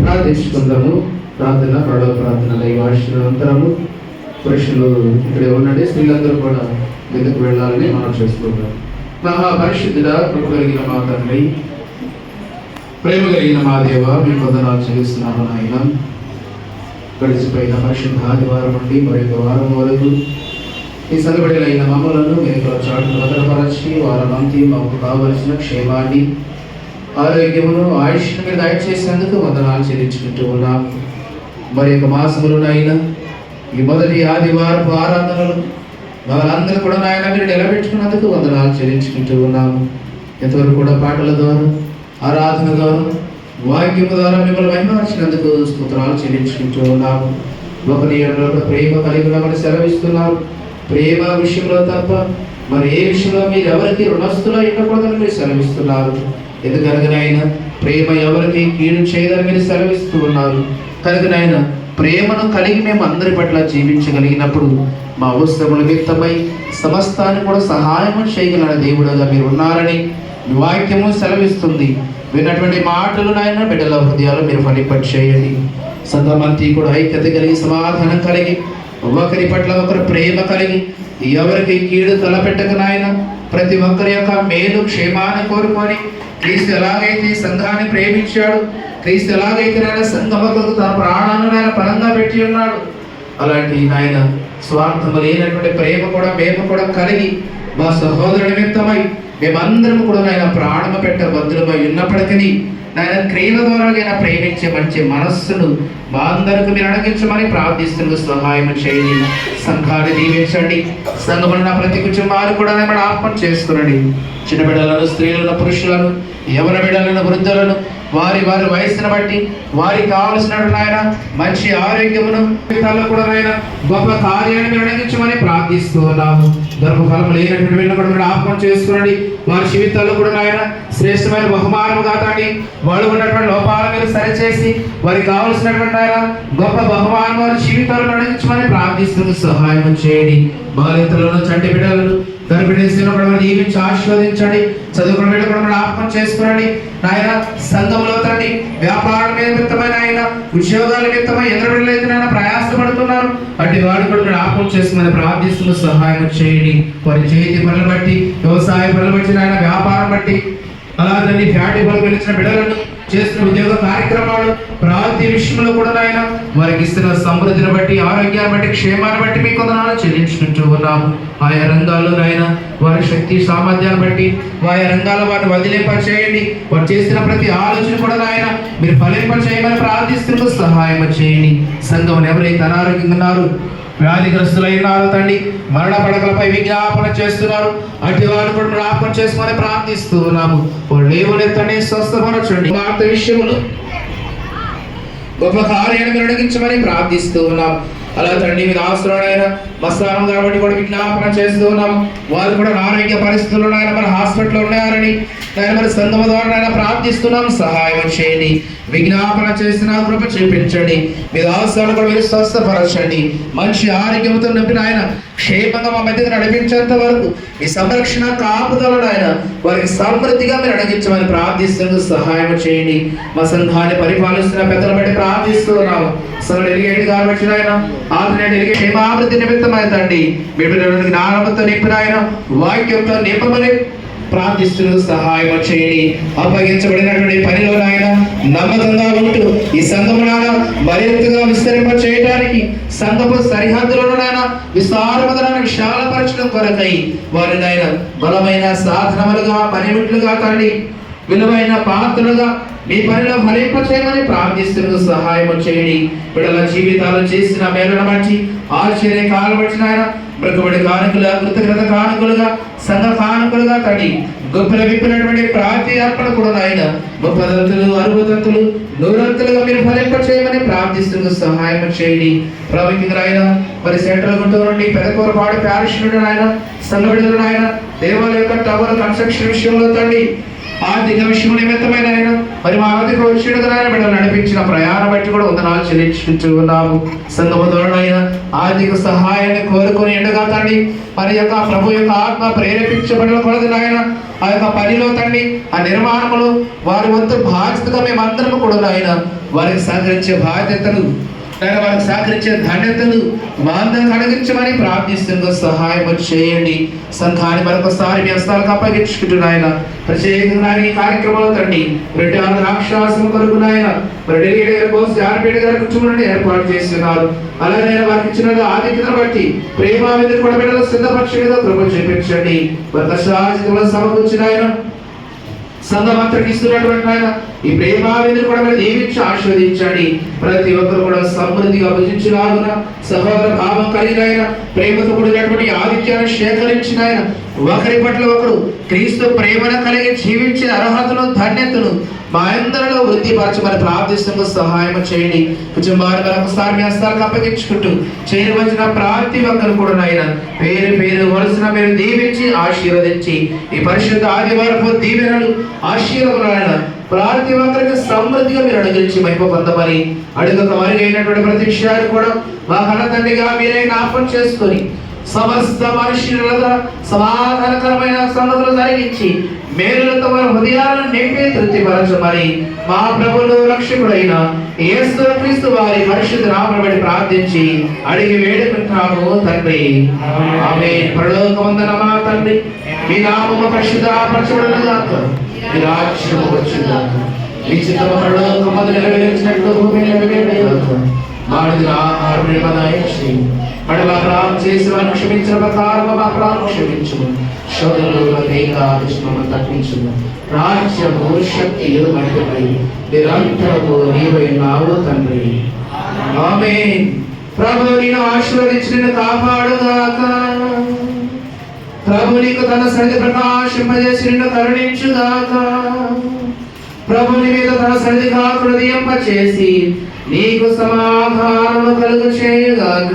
ప్రార్థించుకుందాము. ప్రార్థన పడవ ప్రార్థన లైవాశనంతరము పురుషులు ఇక్కడే ఉండండి, స్త్రీలందరూ కూడా ఎందుకు వెళ్ళాలని మనం చేసుకుంటాం. మహాపరిశుద్ధుడా, కృప కలిగిన మా తండ్రి, ప్రేమ కలిగిన మా దేవ, మీ వందనాలు చెల్లిస్తున్నాము నాయన. గడిచిపోయిన పరిశుద్ధ ఆదివారం నుండి మరొక వారం వరకు ఈ సంగబడిలైన మమ్మలను మీరు చాటు భద్రపరచి వారమంతి మాకు కావలసిన క్షేమాన్ని, ఆరోగ్యమును, ఆయుష్ను మీరు దయచేసేందుకు వందనాలు చెల్లించుకుంటూ ఉన్నాము. మరి యొక్క మాసములునైనా ఈ మొదటి ఆదివారపు ఆరాధనలు వాళ్ళందరూ కూడా నాయన మీరు నిలబెట్టుకున్నందుకు వందనాలు చెల్లించుకుంటూ ఉన్నాము. ఎంతవరకు కూడా పాటల ద్వారా, ఆరాధన ద్వారా, వాక్యము ద్వారా మిమ్మల్ని మహిమపరిచినందుకు స్తోత్రాలు చెల్లించుకుంటూ ఉన్నాము. ఒకరి ఎడల ప్రేమ కలిగి ఉన్నామని సెలవిస్తున్నారు. ప్రేమ విషయంలో తప్ప మరి ఏ విషయంలో మీరు ఎవరికి రుణస్తులో ఉండకూడదని మీరు సెలవిస్తున్నారు. ఎందుకనగానైనా ప్రేమ ఎవరికి కీడు చేయదని మీరు సెలవిస్తూ ఉన్నారు. కనుకనైనా ప్రేమను కలిగి మేము అందరి పట్ల జీవించగలిగినప్పుడు మా అవసరముల నిమిత్తమై సమస్తాన్ని కూడా సహాయం చేయగల దేవుడుగా మీరు ఉన్నారని వాక్యము సెలవిస్తుంది. విన్నటువంటి మాటలు నాయన బిడ్డల హృదయాలు మీరు ఫలింపచేయండి. సంతమంతి కూడా ఐక్యత కలిగి, సమాధానం కలిగి, ఒకరి పట్ల ఒకరు ప్రేమ కలిగి, ఎవరికి కీడు తలపెట్టక నాయన ప్రతి ఒక్కరి యొక్క మేలు క్షేమాన్ని కోరుకొని, క్రీస్తు ఎలాగైతే సంఘాన్ని ప్రేమించాడు, క్రీస్తు ఎలాగైతే నాయన సంఘముకు తన ప్రాణాలను ఆయన పరంగా పెట్టి ఉన్నాడు, అలాంటి నాయన స్వార్థము లేనటువంటి ప్రేమ కూడా మేము కూడా కలిగి మా సహోదరుడి నిమిత్తమై మేమందరం కూడా నాయన ప్రాణము పెట్ట బద్దులమై ఉన్నప్పటికీ నాయన క్రియల ద్వారా ప్రేమించే మంచి మనస్సును మా అందరికి మీరు అణగించమని ప్రార్థిస్తున్న సహాయం చేయండి. సంఘాన్ని దీవించండి. సంఘమున్న ప్రతి కుటుంబాలు కూడా మనం ఆత్మ చేసుకునండి. చిన్న బిడ్డలను, స్త్రీలను, పురుషులను, యవన బిడ్డలను, వృద్ధులను వారి వారి వయస్సును బట్టి వారికి కావలసినట్టు నాయన మంచి ఆరోగ్యమును కూడా నాయన గొప్ప కార్యాన్ని నిర్ణయించమని ప్రార్థిస్తూ ఉన్నాము. గర్భఫలం లేనటువంటి వీళ్ళని కూడా మీరు ఆత్మ చేసుకునండి. వారి జీవితాల్లో కూడా నాయన శ్రేష్టమైన బహుమానము కాదండి, వాళ్ళు ఉన్నటువంటి లోపాలను మీరు సరిచేసి వారికి కావలసినటువంటి ఆయన గొప్ప బహుమానం వారి జీవితాలు నిర్ణయించమని ప్రార్థిస్తూ సహాయం చేయండి. బాలింతలను, చంటి బిడ్డలను, గర్భిణీలను కూడా దీవించి ఆశీర్వదించండి. చదువుకున్న బిడ్డలు కూడా ఆత్మ చేసుకునండి నాయన. సంఘంలో తండ్రి వ్యాపారం నిమిత్తమైన ఆయన, ఉద్యోగాల నిమిత్తమై ఎదురు బిడ్డలైతే నాయన ప్రయాసపడుతున్నారు. అటు వాడు కూడా ఆత్మ చేసుకుని ప్రార్థిస్తున్న సహాయం చేయండి. వారి చేతి పనులు బట్టి, వ్యవసాయ పనులు బట్టి నాయన, వ్యాపారం బట్టి, అలాగే ఫ్యాక్టరీ పనులు వెళ్ళిన బిడ్డలను చేస్తున్న ఉద్యోగ కార్యక్రమాలు ప్రతి విషయంలో కూడా నాయన వారికి ఇస్తున్న సమృద్ధిని బట్టి, ఆరోగ్యాన్ని బట్టి, క్షేమాన్ని బట్టి మీకు వందనాలు చెల్లించుకుంటూ ఉన్నాము. ఆయా రంగాల్లో నాయన వారి శక్తి సామర్థ్యాన్ని బట్టి ఆయా రంగాల్లో వారిని వదిలింపచేయండి. వారు చేసిన ప్రతి ఆలోచన కూడా నాయన మీరు ఫలింపచేయమని ప్రార్థిస్తూ సహాయం చేయండి. సంఘం ఎవరైతే అనారోగ్యంగా ఉన్నారు, వ్యాధిగ్రస్తులైనారు తండ్రి, మరణ పడకలపై విజ్ఞాపన చేస్తున్నారు, అటు వారు కూడా జ్ఞాపకం చేసుకొని ప్రార్థిస్తూ ఉన్నాము. వాళ్ళు లేవనెత్తని స్వస్థపరచండి. వార్త విషయములు గొప్ప కార్యాన్ని మీరు అడిగించమని ప్రార్థిస్తూ ఉన్నాం. అలా తండ్రి మీద ఆశ్రయమైన మస్తానం కాబట్టి కూడా విజ్ఞాపన చేస్తూ ఉన్నాము. వారు కూడా ఆరోగ్య పరిస్థితుల్లో ఆయన మన హాస్పిటల్లో ఉన్నారని ఆయన మన సంఘం ద్వారా ప్రార్థిస్తున్నాం. సహాయం చేయండి. విజ్ఞాపన చేసిన కృప చూపించండి. మీ అవసరాలు కూడా మీరు స్వస్థపరచండి. మంచి ఆరోగ్యంతో నింపిన ఆయన క్షేమంగా మా మధ్యకు నడిపించేంత వరకు మీ సంరక్షణ కాపుదలను ఆయన వారికి సమృద్ధిగా మీరు అడిగించమని ప్రార్థిస్తున్నందుకు సహాయం చేయండి. మా సంఘాన్ని పరిపాలిస్తున్న పెద్దలు బట్టి ప్రార్థిస్తున్నాము. అసలు ఎలిగేటి కాబట్టి ఆయన ఆధునిక క్షేమాభివృద్ధి నిమిత్తమైందండి. మీ బిడ్డలకు జ్ఞానంతో నింపిన ఆయన వాక్యంతో నింపమని ప్రార్థిస్తూ సహాయం చేయండి. అప్పగించబడినటువంటి పనిలో నాయన నమ్మకంగా ఉంటూ ఈ సంఘమున మరింతగా విస్తరింప చేయడానికి సంఘపు సరిహద్దులను నాయన విశాలపరచడం కొరకై వారి నాయన బలమైన సాధనములుగా పనిముట్లుగా తండ్రి విలువైన పాత్రలుగా మీ పనిలో ఫలింప చేయమని ప్రార్థిస్తూ సహాయం చేయండి. బిడ్డల జీవితాలు చేసిన మేలును బట్టి ఆశ్చర్యకాలం బట్టి నాయన మృగబడి కానుకలుగా కృతజ్ఞత కానుకలుగా సంఘ కానుకలుగా తండ్రి గొప్పలు విప్పినటువంటి ప్రార్థి అర్పణ కూడా నాయన 30 60 100 మీరు ఫలింప చేయమని ప్రార్థిస్తూ సహాయం చేయండి. ప్రభుత్వ ఆయన మరి సెంట్రల్ గుంటూరు నుండి పెదకూరపాడు ప్యారిష్ నుండి ఆయన సంఘ బిడ్డలు ఆయన దేవాలయ యొక్క టవర్ కన్స్ట్రక్షన్ విషయంలో తండ్రి ఆర్థిక విషయం నిమిత్తమైన ఆయన మరి మా ఆర్థిక వచ్చిన బిడ్డలు నడిపించిన ప్రయాణం బట్టి కూడా వందనాలు చెల్లించుకుంటూ ఉన్నాము. సంఘము ద్వారా ఆర్థిక సహాయాన్ని కోరుకొని ఎండగా తండ్రి మరి యొక్క ప్రభు యొక్క ఆత్మ ప్రేరేపించబడిన కొలది నాయన ఆ యొక్క పనిలో తండ్రి ఆ నిర్మాణములు వారి వంతు బాధ్యతగా మేమందరం కూడా నాయన వారికి సహకరించే బాధ్యతలు వారికి సహకరించే ధన్యతలు మాందరికి అడిగించమని ప్రార్థిస్తూ సహాయం చేయండి. సంఘాన్ని మరొకసారి మీ హస్తాలకు అప్పగించుకుంటున్నాయన ప్రత్యేకంగా ఈ కార్యక్రమంలో తండ్రి రాక్షాసం కొరకు నాయన ఏర్పాటు చేస్తున్నారు. అలాగే వారికి ఇచ్చిన ఆధిక్యతను బట్టి ప్రేమావిధులు కూడా బిడ్డలు సిద్ధపక్షుడిగా కృప చూపించండి. సమకూర్చిన ఆయన సంఘమంతరికి ఇస్తున్నటువంటి ఆయన ఈ ప్రేమావిధులు కూడా మీరు దీవించి ఆశీర్వదించండి. ప్రతి ఒక్కరు కూడా సమృద్ధిగా భుజించులాగున సహోదర భావం కలిగిన ఆయన ప్రేమతో కూడినటువంటి ఆదిత్యాన్ని సేకరించిన ఆయన ఒకరి పట్ల ఒకరు క్రీస్తు ప్రేమను కలిగి జీవించే అర్హతను ధన్యతను మా అందరిలో వృద్ధిపరచమని ప్రార్థిస్తూ సహాయం చేయండి. కుటుంబాన్ని మరొకసారి మీ హస్తాలకు అప్పగించుకుంటూ చేయవలసిన ప్రతి ఒక్కరు కూడా నాయన పేరు వలసిన మీరు దీవించి ఆశీర్వదించి ఈ పరిశుద్ధ ఆదివారపు దీవెనలు ఆశీర్వాదాలను ప్రతి ఒక్కరికి సమృద్ధిగా మీరు అనుగ్రహించి మహిమ పొందమని అడుగుక మరుగైనటువంటి ప్రతి విషయాన్ని కూడా మా కన్న తండ్రిగా మీరే జ్ఞాపకం చేసుకొని సమస్త మనుషుల సమాధానకరమైన సంగతులు జరిగించి మేలులతో మన హృదయాలను నింపి తృప్తిపరచమని మా ప్రభువును రక్షకుడైన యేసుక్రీస్తు వారి పరిశుద్ధ నామమున బట్టి ప్రార్థించి అడిగి వేడుకుంటున్నాము తండ్రి. ఆమేన్. పరలోకమందున్న మా తండ్రి మీ నామము పరిశుద్ధపరచబడునుగాక. మీ రాజ్యము వచ్చుగాక. మీ చిత్తము పరలోకమందు నెరవేర్చినట్లు భూమిలో నెరవేరుగాక. మానవుని ఆహారం నిర్మలాయించి మడల అపరాధం చేసి వారిని క్షమించిన ప్రకారం మా అపరాధం క్షమించుము. శోధనలో దేహాదిష్మము తప్పించుము. రాజ్యము శక్తియు మహిమై నిరంతరము నీవై ఉన్నావు తండ్రి. ఆమేన్. ప్రభు నిన్ను ఆశీర్వదించి నిన్ను కాపాడుగాక. ప్రభు నీకు తన సన్నిధి ప్రకాశింపజేసి నిన్ను కరుణించుగాక. ప్రభు నీ మీద తన సన్నిధి హృదయింప చేసి నీకు సమాధానము కలుగు చేయుగాక.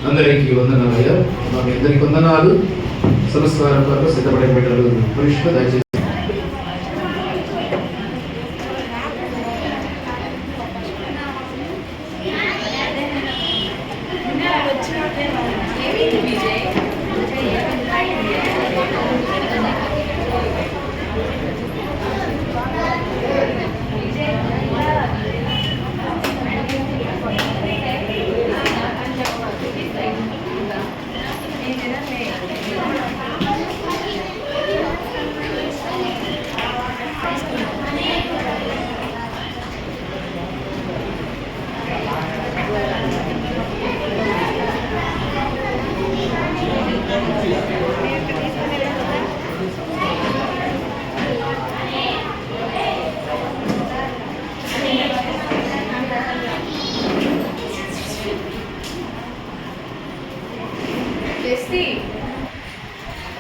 అందరికీ వందనాలు. మాకు ఇద్దరికి వందనాలు. సంస్కారం కొరకు సిద్ధపడే బిడ్డలు పురుషులు దయచేసి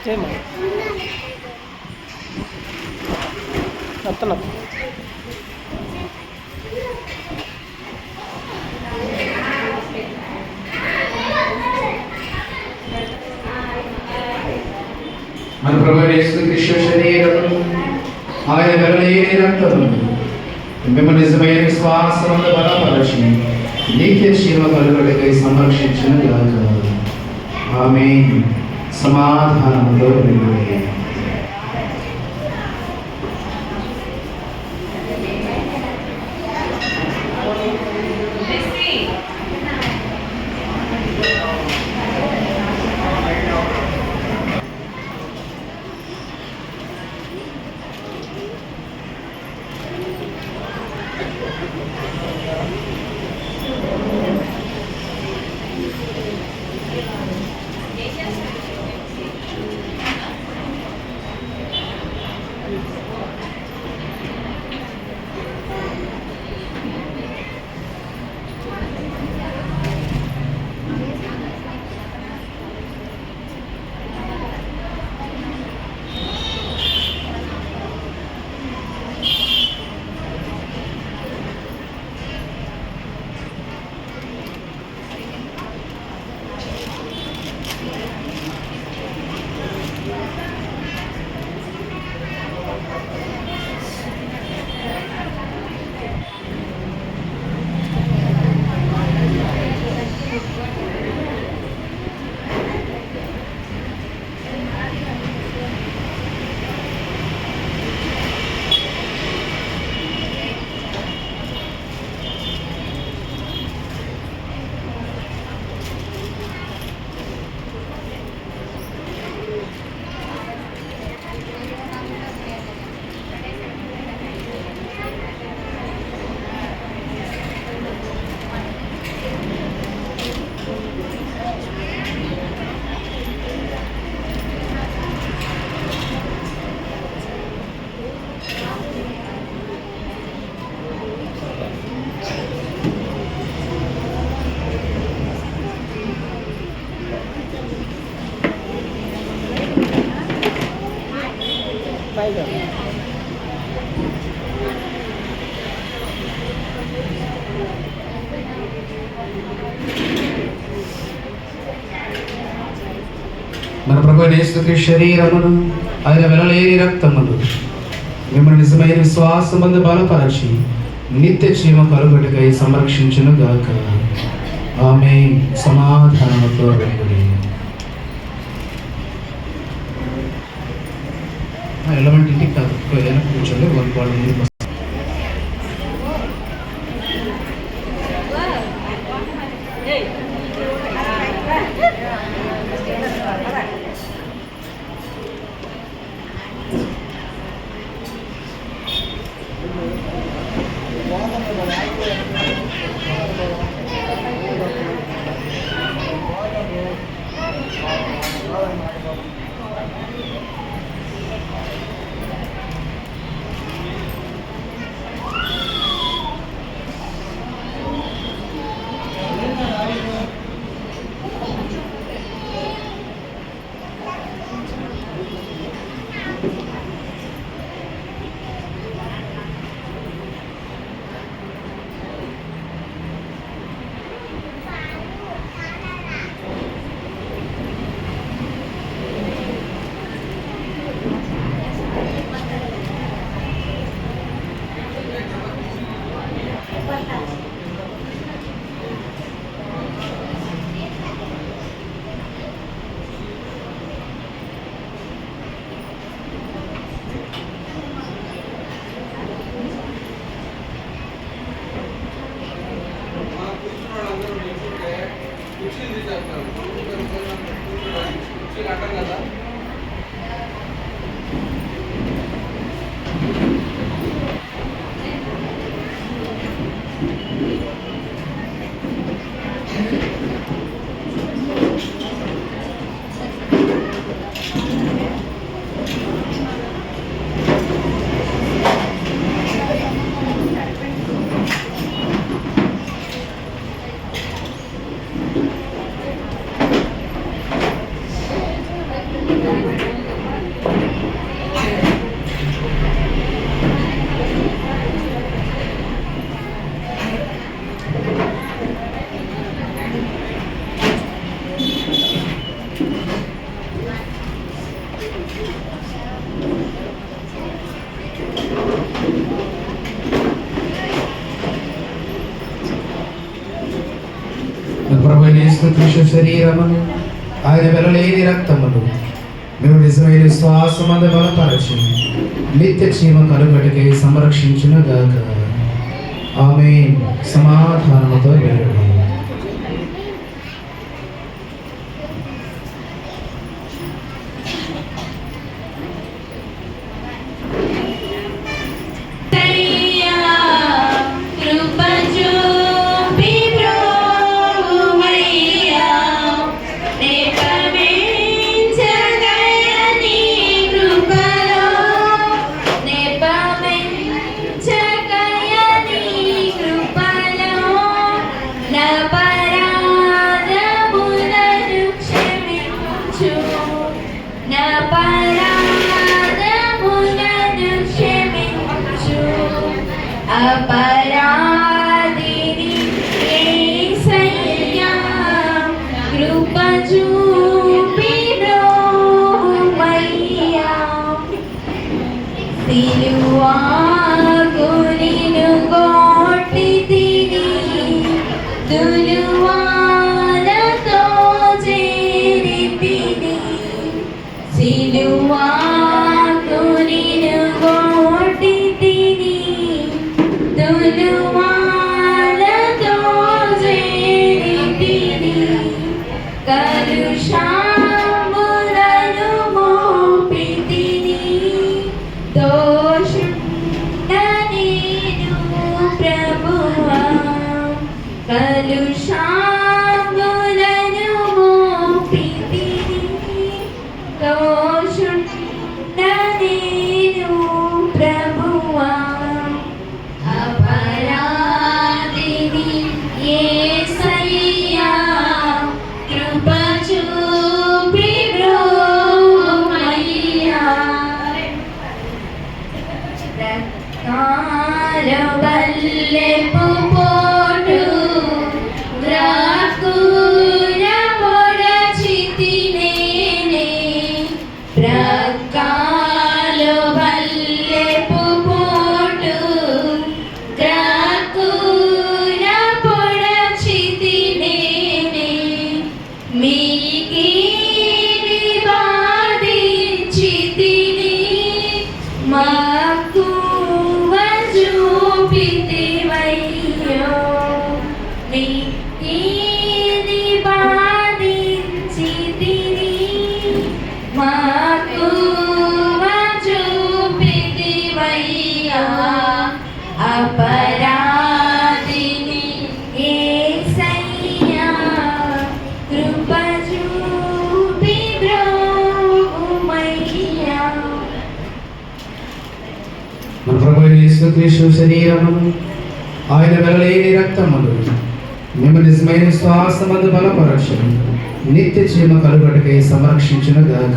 చేయమ్మా వస్తున్నా మన ప్రభువైన యేసుక్రీస్తు శరీరము ఆయన వెలలేని రక్తము మిమ్మల్ని నిజమైన విశ్వాసముతో బలపరచి నిత్య జీవ కలుగుటకై సంరక్షించును గాక. ఆమేన్. సమాధానముతో నిండుడి. పైగా మన ప్రభువైన యేసుక్రీస్తు శరీరమును ఆయన వెలలేని రక్తమును మిమ్మల్ని నిజమైన విశ్వాసమందు బలపరచి నిత్య జీవ కలుగుటకై సంరక్షించును గాక. ఆమేన్. సమాధానముతో నిండుడి. ఎలవంటి ఇంటికి కాదు, ఏదైనా కూర్చోండి. వాళ్ళు ముందుకు వస్తారు. యేసుక్రీస్తు శరీరమును ఆయన వెలలేని రక్తమును మేము నిజమైన విశ్వాసమందు బలపరచి నిత్య జీవ కలుగటికై సంరక్షించును గాక. ఆమేన్. సమాధానముతో వెళ్ళండి. అపరాధిని యేసయ్యా కృప చూపి బ్రోమయ్యా సిలువాకు నిన్ను కొట్టితిని దులువాలతో చేరితిని సిలువాకు నిన్ను కొట్టితిని దులువాలతో చేరితిని కలుషములను మోపితిని దోషుండ నేను ప్రభువా కలుషములను మోపితిని దోషుండ నేను ప్రభువా అపరాధిని యేసయ్యా కృప చూపి బ్రోమయ్యా రక్తాలు బల్లెపు పోటు వ్రాకుల పొడచితి నేనే రక్తాలు బల్లెపు పోటు వ్రాకుల పొడచితి నేనే మీకిని బాధించితిని మక్కువ చూపితివయ్యో మీకిని బాధించితిని మక్కువ చూపితివయ్యా అపరాధిని యేసయ్యా కృప చూపి బ్రోమయ్యా మన ప్రభు యేసుక్రీస్తు శరీరమును ఆయన వెలలేని రక్తమును మేము నిజమైన విశ్వాసమందు బలపరచి నిత్య జీవ కలుగటికై సంరక్షించును గాక.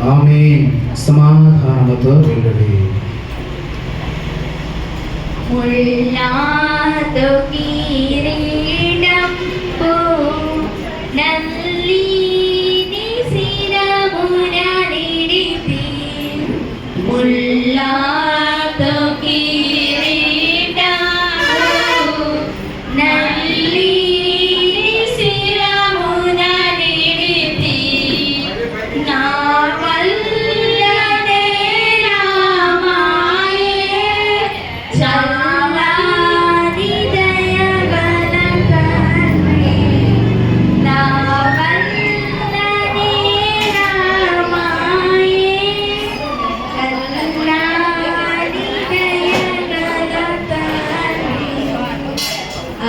ఆమేన్. సమాధానముతో వెళ్ళండి. ముళ్ళాతో కిరీటంబు నల్లిని శిరమున నిడిపి ముళ్ళాతో కిరీటంబు నల్లిని శిరమున నిడిపి నా వల్లనే రామాయే చల్లాని దయగల తండ్రి నా వల్లనే రామాయే చల్లాని దయగల తండ్రి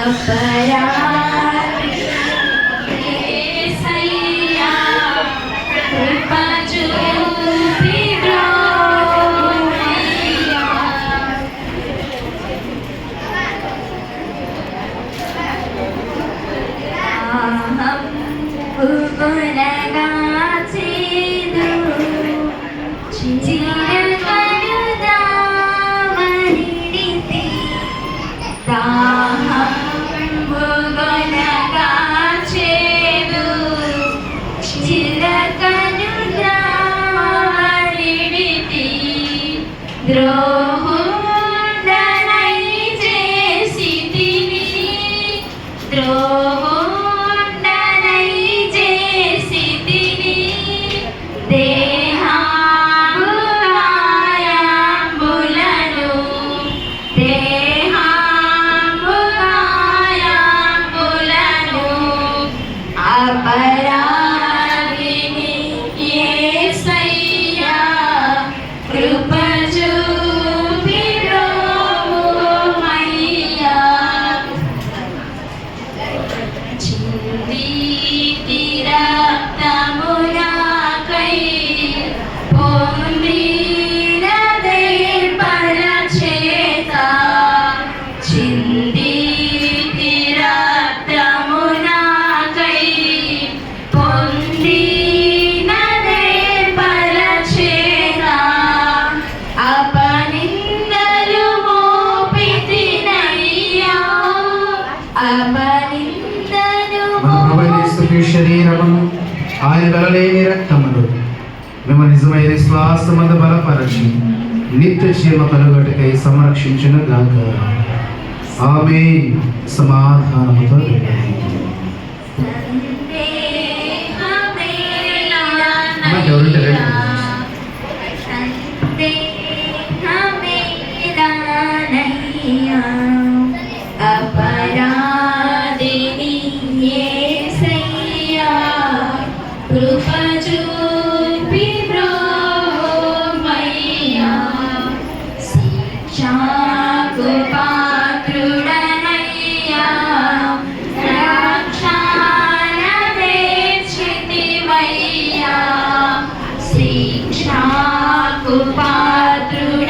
అపరాధి యేసయ్యా కృప చూపి బ్రోమయ్యా గుణగాచేదు చిరకరుదామనిడితి గుణగాచేదు చిరకరుదామనిడితి ద్రోహుండనై చేసితిని ద్రోహుండనై శరీరమును ఆయన వెలలేని రక్తములు మేము నిజమైన విశ్వాసమందు బలపరచి నిత్య జీవ కలుగటకై సంరక్షించును గాక. ఆమేన్. సమాధానముతో अपराधिनी येसయ్యా కృప చూపి బ్రోమయ్యా శిక్షాకు పాత్రుడనయ్యా రక్షణ తెచ్చితివయ్యా శిక్షాకు పాత్రుడనయ్యా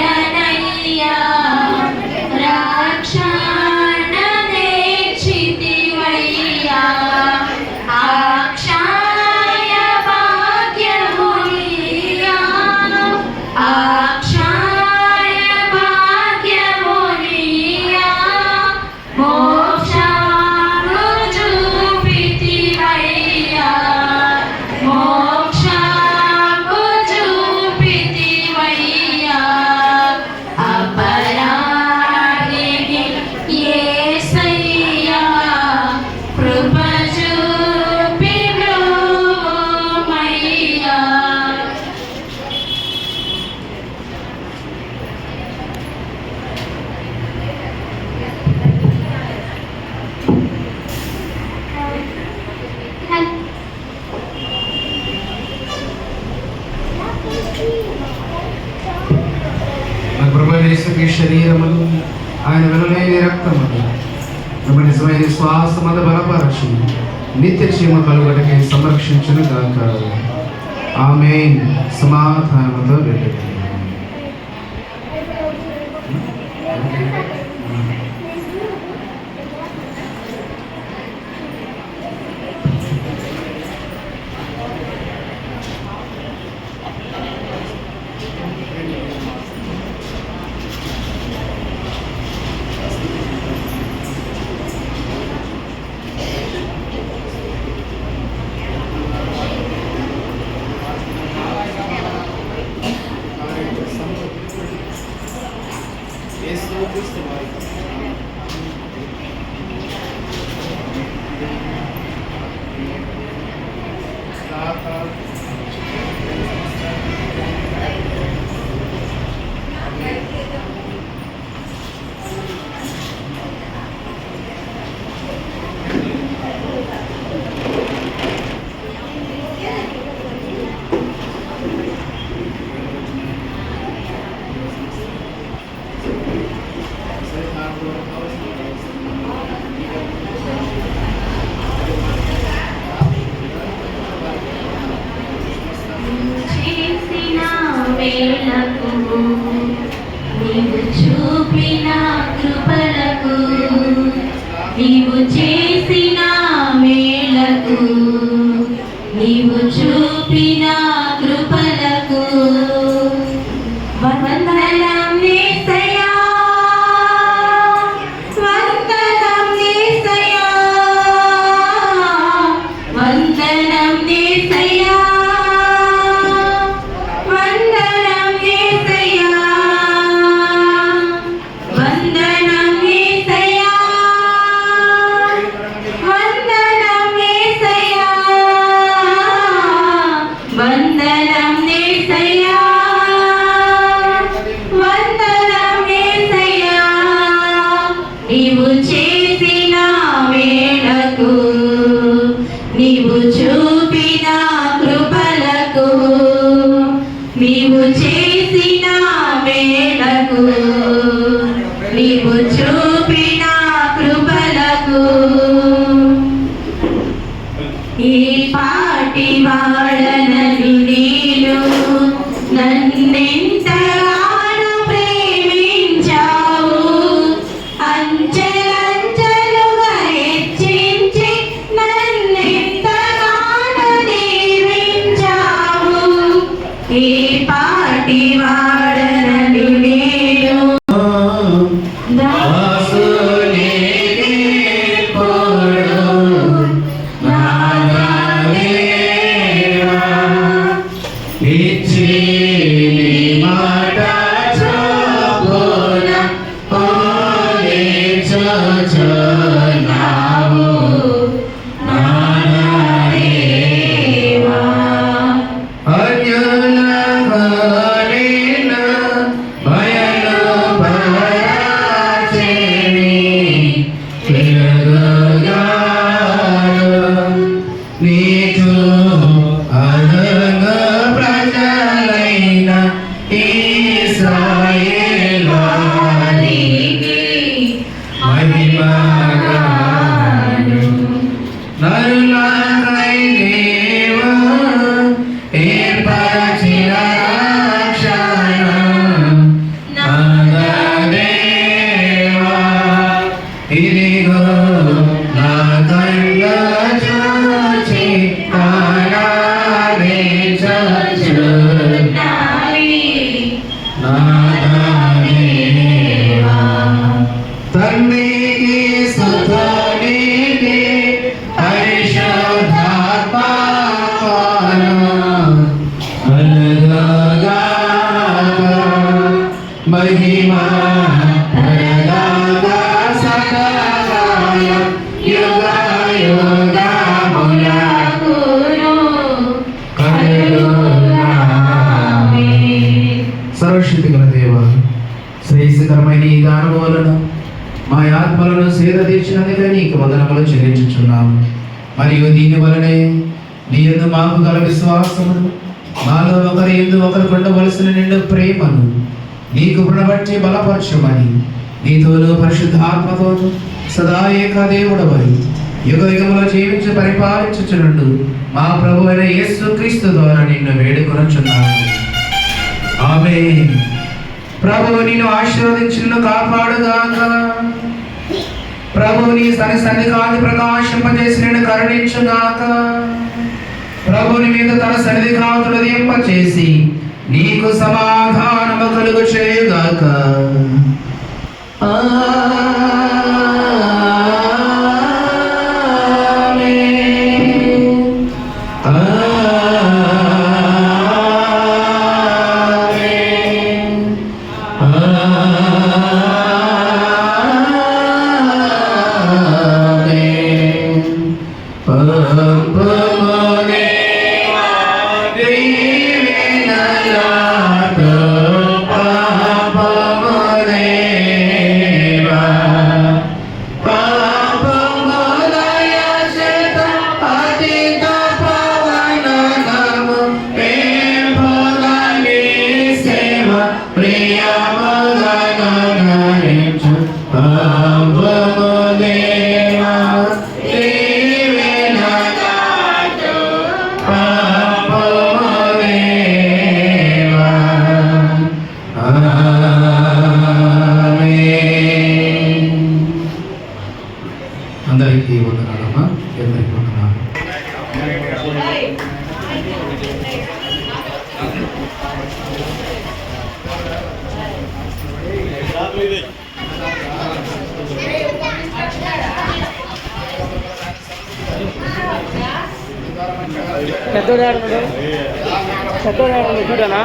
రక్షణ తెచ్చితివయ్యా అక్షయ భాగ్యమునియా అక్షయ భాగ్యమునియా మోక్షము చూపితివయ్యా మోక్షము చూపితివయ్యా అపరాధిని యేసయ్యా కృప చూపి బ్రోమయ్యా మన ప్రభు యేసుక్రీ శరీరమును ఆయన వెలలేని రక్తములు మేము నిజమైన విశ్వాసమందు బలపరచి నిత్య జీవ కలుగటకై సంరక్షించును గాక. ఆమేన్. సమాధానముతో వెళ్ళండి. చేసిన వేళకు నీవు చూపిన కృపలకు నీవు చేసిన వేళకు నీవు చూపిన కృపలకు వందనం యేసయ్యా వందనం యేసయ్యా వందనం యేసయ్యా వందనం యేసయ్యా వందనం యేసయ్యా వందనం యేసయ్యా వందనం యేసయ్యా వందనం యేసయ్యా నీవు చేసిన వేళకు నీవు చూపిన కృపలకు నీవు చేసిన వేళకు నీవు చూపిన కృపలకు ఈ పాటి వాడనని నేను నన్నెంతగానో ప్రేమించావు అంచెలంచెలుగా హెచ్చించి నన్నెంతగానో దీవించావు ఈ పాటి వాడనని నేను దాసునికి పొడు నాదా సర్వశక్తి గల దేవ, శ్రేయస్కరమైన ఈ దానం వలన మా ఆత్మలను సేద తీర్చినందుకే నీకు వందనములు చెల్లించుచున్నాము. మరియు దీని వలనే నీ యందు మాకు గల విశ్వాసమును, మాలో ఒకరి యందు ఒకరు ఉండవలసిన నిండు ప్రేమను నీకు బట్టి బలపరచమని నీతోనూ పరిశుద్ధాత్మతోనూ సదా ఏకా దేవుడవై యుగ యుగములో జీవించి పరిపాలించుచుండు మా ప్రభు అయిన యేసుక్రీస్తు ద్వారా నిన్ను వేడుకొనుచున్నాము. ఆమేన్. ప్రభువు నిన్ను ఆశీర్వదించును కాపాడుగాక. ప్రభువు నీ సన్నిధిని ప్రకాశింపజేసి నిన్ను కరుణించుగాక. ప్రభుని మీద తన సన్నిధి కాంతులు ఉదయింపచేసి నీకు సమాధానము కలుగు చేయుగాక. అందరికీ వందనాలమ్మా, అందరికీ వందనాలు. పెద్దోడు చూడనా?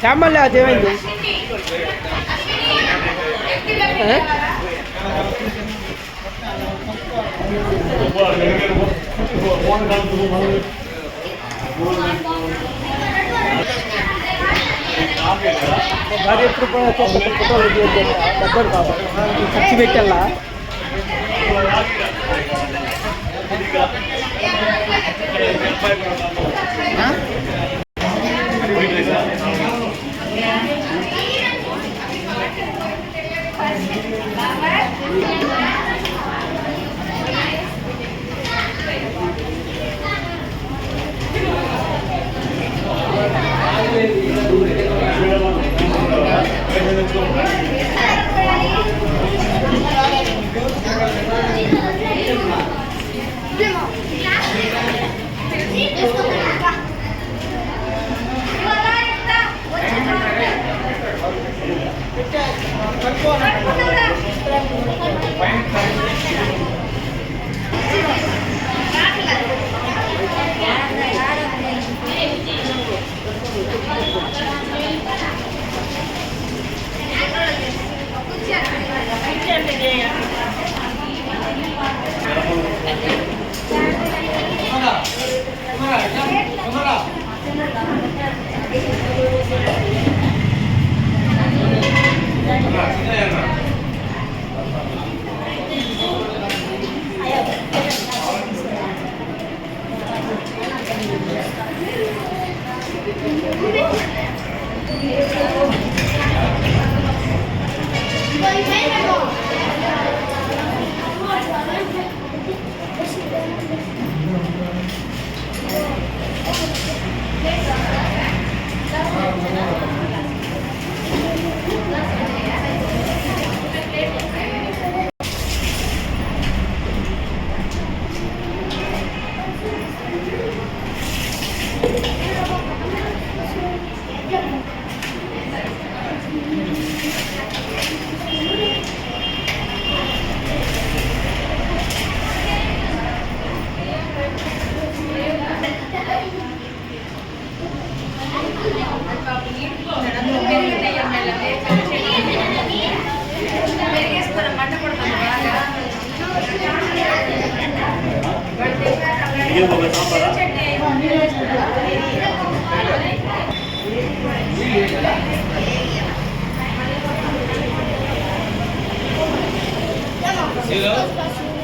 చామల్ అదేమైంది? భార్య ఎప్పుడు ఫోటోలు దగ్గర కాబట్టి ఖర్చు పెట్టాలా?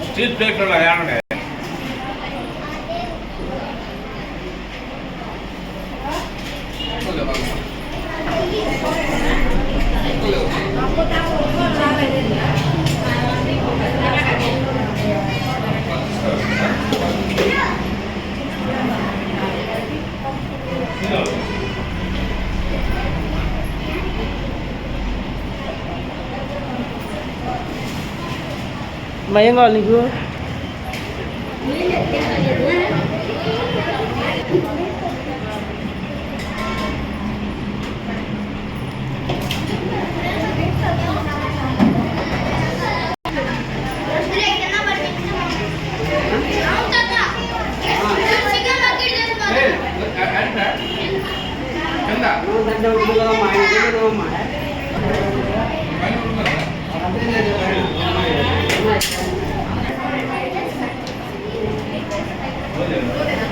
స్ట్రీట్ ప్లేట్ ఏమండే ఏం కావాలి నీకు? కింద